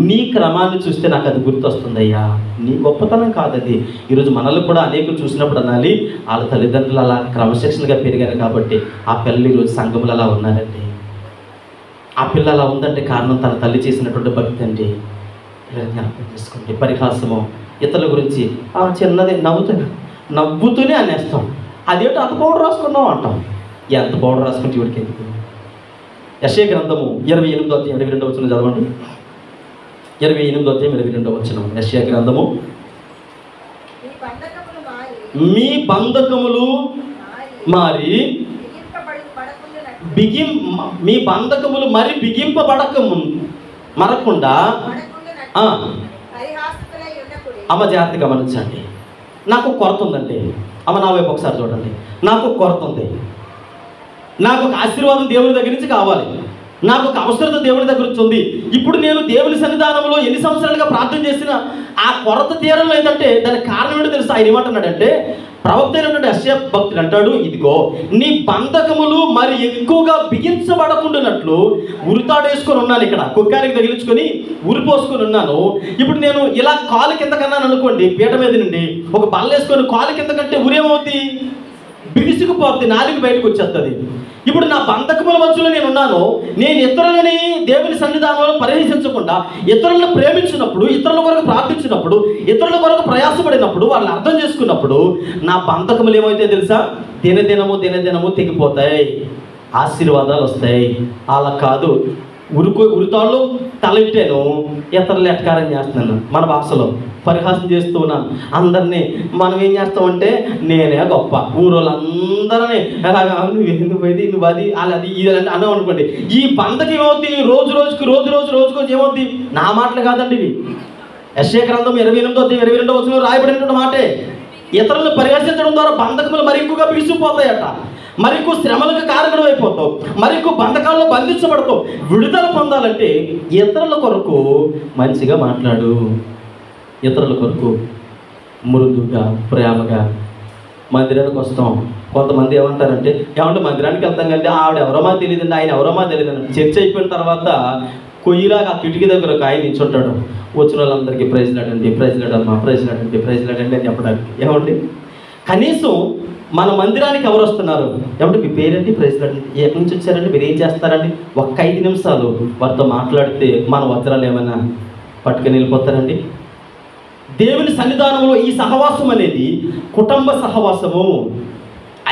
నీ క్రమాన్ని చూస్తే నాకు అది గుర్తొస్తుందయ్యా. నీ గొప్పతనం కాదది. ఈరోజు మనల్ని కూడా అనేకులు చూసినప్పుడు అనాలి, వాళ్ళ తల్లిదండ్రులు అలా క్రమశిక్షణగా పెరిగారు కాబట్టి ఆ పిల్లలు ఈరోజు సంఘములు అలా ఉన్నారండి. ఆ పిల్ల అలా ఉందంటే కారణం తన తల్లి చేసినటువంటి భక్తి అండి. జ్ఞాపకం చేసుకోండి. పరిహాసము ఇతరుల గురించి చిన్నది నవ్వుతూనే అనేస్తాం. అదేంటో అంత పౌడర్ రాసుకున్నాం అంటాం. ఎంత పౌడర్ రాసుకుంటే ఇవిడికి ఎందుకు? యెషయా గ్రంథము 28:22 చదవండి. 28:22 యెషయా గ్రంథము. మీ బంధకములు మారి మీ బంధకములు మరి మరకుండా అమ్మ జాగ్రత్తగా గమనించండి. నాకు కొరత ఉందండి. అమ్మ నా వైపు ఒకసారి చూడండి. నాకు కొరత ఉంది. నాకు ఒక ఆశీర్వాదం దేవుని దగ్గర నుంచి కావాలి. నాకు ఒక అవసరత దేవుని దగ్గర నుంచి ఉంది. ఇప్పుడు నేను దేవుని సన్నిధానంలో ఎన్ని సంవత్సరాలుగా ప్రార్థన చేసినా ఆ కొరత తీరంలో ఏంటంటే దానికి కారణం ఏంటో తెలుసు. ఆయన ఏమంటున్నాడంటే, ప్రవక్త అయినటువంటి యెషయా భక్తుడు అంటాడు, ఇదిగో నీ బంధకములు మరి ఎక్కువగా బిగించబడకుండానట్లు ఉరితాడేసుకొని ఉన్నాను. ఇక్కడ కుక్కానికి తగిలించుకొని ఉరిపోసుకొని ఉన్నాను. ఇప్పుడు నేను ఇలా కాలు కింద కన్నాను అనుకోండి, పీట మీద నుండి ఒక బల్ల వేసుకొని కాలు కింద కంటే ఉరేమవుతుంది? బిగుసుకుపోతుంది, నాలుగు బయటకు వచ్చేస్తుంది. ఇప్పుడు నా బంధకముల మధ్యలో నేను ఉన్నాను. నేను ఇతరులని దేవుని సన్నిధానంలో పరిహసించకుండా ఇతరులను ప్రేమించినప్పుడు, ఇతరుల కొరకు ప్రార్థించినప్పుడు, ఇతరుల కొరకు ప్రయాసపడినప్పుడు, వాళ్ళని అర్థం చేసుకున్నప్పుడు నా బంధకములు ఏమైతే తెలుసా? దినదినము తెగిపోతాయి, ఆశీర్వాదాలు వస్తాయి. అలా కాదు, ఉరితాళ్ళు తలెట్టాను, ఇతరులు ఎట్కారం చేస్తున్నాను. మన భాషలో పరిహాసం చేస్తూ ఉన్నాను. అందరినీ మనం ఏం చేస్తామంటే నేనే గొప్ప, ఊరోళ్ళందరినీ నువ్వు పోయింది, నువ్వు అది అది ఇది అన్నావు అనుకోండి. ఈ బంధకి ఏమవుతుంది? రోజు రోజుకు ఏమవుతుంది? నా మాటలు కాదండి ఇవి. యెషయా గ్రంథం 28:22 రాయబడినటువంటి మాటే. ఇతరులను పరిహసించడం ద్వారా బంధకములు మరి ఎక్కువగా బిగిసిపోతాయట. మరి ఎక్కువ శ్రమలకు కారణం అయిపోతావు, మరి ఎక్కువ బంధకాల్లో బంధించబడతావు. విడుదల పొందాలంటే ఇతరుల కొరకు మంచిగా మాట్లాడు. ఇతరుల కొరకు మృదుగా, ప్రేమగా. మందిరానికి వస్తాం, కొంతమంది ఏమంటారంటే, ఏమంటే మందిరానికి వెళ్తాం కంటే ఆవిడ ఎవరో మాకు తెలియదండి, ఆయన ఎవరో మాకు తెలియదండి. చర్చ అయిపోయిన తర్వాత కొయ్యిలాగా ఆ కిటికీ దగ్గర ఒక ఆయన నిల్చుంటాడు. వచ్చిన వాళ్ళందరికీ ప్రైజ్ లాడండి అని చెప్పడానికి. ఏమండి, కనీసం మన మందిరానికి ఎవరు వస్తున్నారు, ఏమంటే మీ పేరేంటి, ప్రైజ్ లాడండి, ఎక్కడి నుంచి వచ్చారండి, మీరు ఏం చేస్తారండి, ఒక్క 5 నిమిషాలు వారితో మాట్లాడితే మన వజ్రాలు ఏమైనా పట్టుకుని వెళ్ళిపోతారండి. దేవుని సన్నిధానంలో ఈ సహవాసం అనేది కుటుంబ సహవాసము,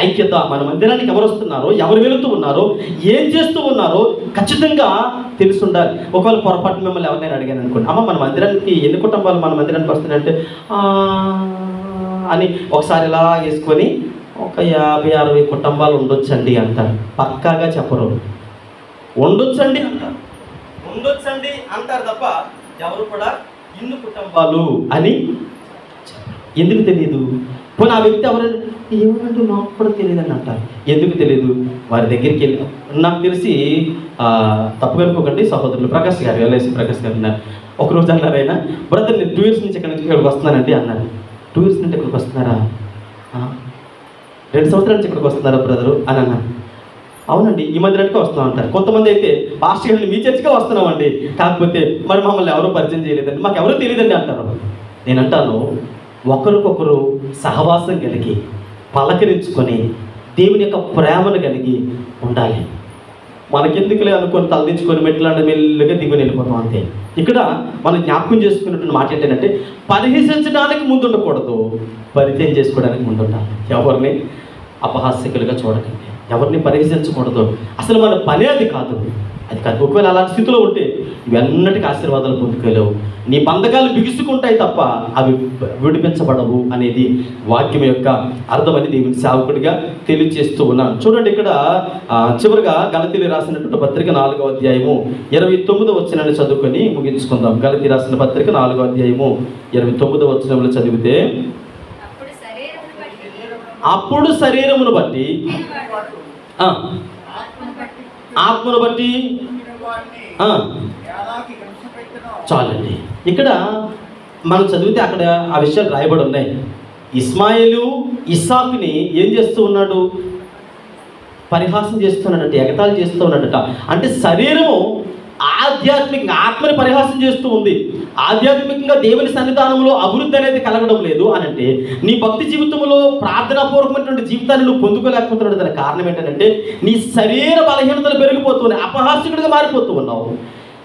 ఐక్యత. మన మందిరానికి ఎవరు వస్తున్నారో, ఎవరు వెళుతూ ఉన్నారో, ఏం చేస్తూ ఉన్నారో ఖచ్చితంగా తెలిసి ఉండాలి. ఒకవేళ పొరపాటు మిమ్మల్ని ఎవరినైనా అడిగాను అనుకోండి, అమ్మ మన మందిరానికి ఎన్ని కుటుంబాలు మన మందిరానికి వస్తున్నాయంటే అని ఒకసారి ఇలా వేసుకొని ఒక 50-60 కుటుంబాలు ఉండొచ్చండి అంటారు. పక్కాగా చెప్పరు. ఉండొచ్చండి అంటారు తప్ప ఎవరు కూడా ఇన్ని కుటుంబాలు అని. ఎందుకు తెలియదు? పోనీ ఆ వ్యక్తి ఎవరంటే ఏమనంటే నాకు కూడా తెలియదని అంటారు. ఎందుకు తెలియదు? వారి దగ్గరికి వెళ్ళి, నాకు తెలిసి తప్పు కనుకోకండి సహోదరులు, ప్రకాష్ గారు, ఎల్ఐసి ప్రకాష్ గారు ఉన్నారు. ఒకరోజు అన్నారు ఆయన, బ్రదర్ నేను 2 years నుంచి ఇక్కడ నుంచి ఇక్కడికి వస్తున్నానండి అన్నారు. 2 years నుంచి ఇక్కడికి వస్తున్నారా? 2 సంవత్సరాల నుంచి ఇక్కడికి వస్తున్నారా బ్రదరు అని అన్నారు. అవునండి, ఈ మందిరానికే వస్తున్నాం అంటారు. కొంతమంది అయితే పాస్టర్ గారిని మీ చర్చికే వస్తున్నామండి, కాకపోతే మరి మమ్మల్ని ఎవరూ పరిచయం చేయలేదండి, మాకు ఎవరూ తెలియదండి అంటారు. నేను అంటాను, ఒకరికొకరు సహవాసం కలిగి పలకరించుకొని దేవుని యొక్క ప్రేమను కలిగి ఉండాలి. మనకెందుకులే అనుకొని తలదించుకొని మెట్లాంటి మెల్లుగా దిగుని వెళ్ళిపోతాం అంతే. ఇక్కడ మనం జ్ఞాపకం చేసుకున్నటువంటి మాట ఏంటంటే, పరిహసించడానికి ముందు ఉండకూడదు, పరిచయం చేసుకోవడానికి ముందు ఉండాలి. ఎవరిని అపహాస్యకులుగా చూడకండి, ఎవరిని పరిహసించకూడదు. అసలు మన పనే అది కాదు. ఒకవేళ అలాంటి స్థితిలో ఉంటే ఇవన్నిటికీ ఆశీర్వాదాలు పొందుకోలేవు. నీ బంధకాలు బిగుసుకుంటాయి తప్ప అవి విడిపించబడవు అనేది వాక్యం యొక్క అర్థమని దేవుని సేవకుడిగా తెలియజేస్తూ ఉన్నాను. చూడండి, ఇక్కడ చివరిగా గలతీలు రాసినటువంటి పత్రిక 4వ అధ్యాయము 29వ వచనాన్ని చదువుకొని ముగించుకుందాం. గలతీ రాసిన పత్రిక 4వ అధ్యాయము 29వ వచనంలో చదివితే, అప్పుడు శరీరమును బట్టి ఆత్మను బట్టి చాలండి. ఇక్కడ మనం చదివితే అక్కడ ఆ విషయాలు రాయబడి ఉన్నాయి. ఇస్మాయిలు ఇస్సాకుని ఏం చేస్తూ ఉన్నాడు? పరిహాసం చేస్తున్నాడట, ఎగతాళి చేస్తూ ఉన్నాడట. అంటే శరీరము ఆధ్యాత్మికంగా ఆత్మని పరిహాసం చేస్తూ ఉంది. ఆధ్యాత్మికంగా దేవుని సన్నిధానంలో అభివృద్ధి అనేది కలగడం లేదు అని అంటే, నీ భక్తి జీవితంలో ప్రార్థనాపూర్వకమైనటువంటి జీవితాన్ని నువ్వు పొందుకోలేకపోతున్నాడు. దానికి కారణం ఏంటంటే, నీ శరీర బలహీనతలు పెరిగిపోతున్నాయి, అపహాస్యకుడిగా మారిపోతూ ఉన్నావు.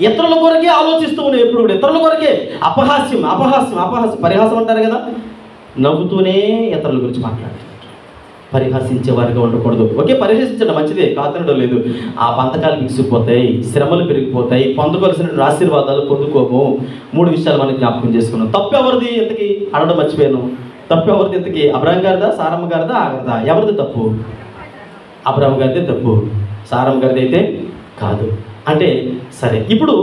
ఇతరుల కొరకే ఆలోచిస్తూ ఉన్నావు, ఎప్పుడు కూడా ఇతరుల కొరకే. అపహాస్యం అపహాస్యం అపహాస్యం, పరిహాసం అంటారు కదా, నవ్వుతూనే ఇతరుల గురించి మాట్లాడాలి. పరిహసించే వారిగా ఉండకూడదు. ఓకే, పరిహసించడం మంచిదే, కాదనడం లేదు. ఆ బంధకాలు బిగుసిపోతాయి, శ్రమలు పెరిగిపోతాయి, పొందుకోవాల్సిన ఆశీర్వాదాలు పొందుకోము. 3 విషయాలు మనం జ్ఞాపకం చేసుకున్నాం. తప్పు ఎవరిది ఇంతకీ అడగడం మర్చిపోయాను. తప్పు ఎవరిది ఇంతకీ? అబ్రాహం గారిదా, సారమ్మ గారిదా, ఆగరదా? ఎవరిది తప్పు? అబ్రాహం గారిదే తప్పు, సారమ్మ గారిది అయితే కాదు. అంటే సరే, ఇప్పుడు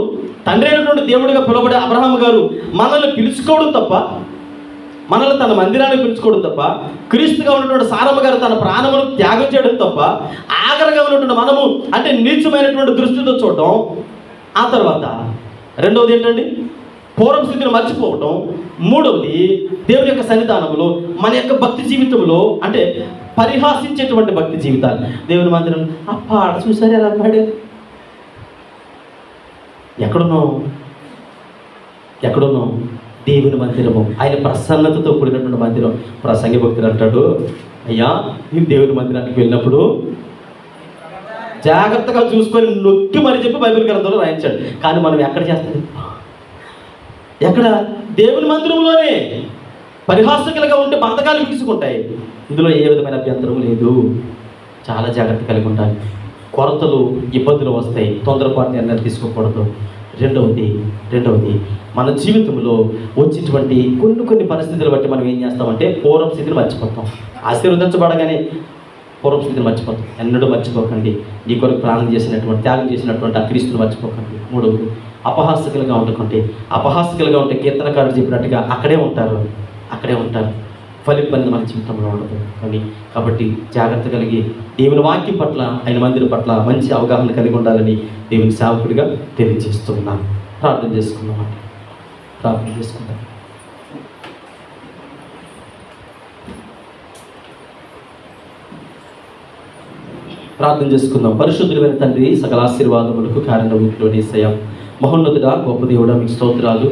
తండ్రి అయినటువంటి దేవుడిగా పిలువబడే అబ్రహాం గారు మనల్ని పిలుచుకోవడం తప్ప, మనల్ని తన మందిరాన్ని పిలుచుకోవడం తప్ప, క్రీస్తుగా ఉన్నటువంటి సారమ్మ గారు తన ప్రాణమును త్యాగం చేయడం తప్ప, ఆఖరిగా ఉన్నటువంటి మనము అంటే నీచమైనటువంటి దృష్టితో చూడటం. ఆ తర్వాత రెండవది ఏంటండి? పూర్వ స్థితిని మర్చిపోవటం. మూడవది దేవుని యొక్క సన్నిధానంలో మన యొక్క భక్తి జీవితంలో అంటే పరిహాసించేటువంటి భక్తి జీవితాలు. దేవుని మందిరం పాడ చూసారు ఎలా పాడారు? ఎక్కడున్నావు? దేవుని మందిరము, ఆయన ప్రసన్నతతో కూడినటువంటి మందిరం. ప్రసంగి భక్తులు అంటాడు, అయ్యా నేను దేవుని మందిరానికి వెళ్ళినప్పుడు జాగ్రత్తగా చూసుకొని నొక్కి మరి చెప్పి బైబిల్ గ్రంథంలో రాయించాడు. కానీ మనం ఎక్కడ చేస్తుంది? ఎక్కడ? దేవుని మందిరంలోనే. పరిహాసకులుగా ఉంటే బంధకాలు బిగుసుకుంటాయి. ఇందులో ఏ విధమైన అభ్యంతరం లేదు. చాలా జాగ్రత్త కలిగి ఉండాలి. కొరతలు, ఇబ్బందులు వస్తాయి, తొందరపాటు నిర్ణయాలు తీసుకోకూడదు. రెండవది మన జీవితంలో వచ్చేటువంటి కొన్ని పరిస్థితులు బట్టి మనం ఏం చేస్తామంటే పూర్వ స్థితిని మర్చిపోతాం. ఆశీర్వదించబడగానే పూర్వ స్థితిని మర్చిపోతాం. ఎన్నడూ మర్చిపోకండి. నీ కొరకు ప్రాణం చేసినటువంటి, త్యాగం చేసినటువంటి ఆ క్రీస్తుని మర్చిపోకండి. మూడవది అపహాస్యకులుగా ఉండకండి. అపహాస్యకులుగా ఉంటే కీర్తనకారుడు చెప్పినట్టుగా అక్కడే ఉంటారు. ఫలింపని మన జీవితంలో ఉండదు అని. కాబట్టి జాగ్రత్త కలిగి దేవుని వాక్యం పట్ల, ఆయన మందిరం పట్ల మంచి అవగాహన కలిగి ఉండాలని దేవుని సేవకుడిగా తెలియజేస్తున్నాను. ప్రార్థన చేసుకుందాం. ప్రార్థన చేసుకుందాం. పరిశుద్ధుడైన తండ్రి, సకల ఆశీర్వాదములకు కారణం యేసయ్యా, మహోన్నతుడా, గొప్ప దేవుడా, మీకు స్తోత్రాలు.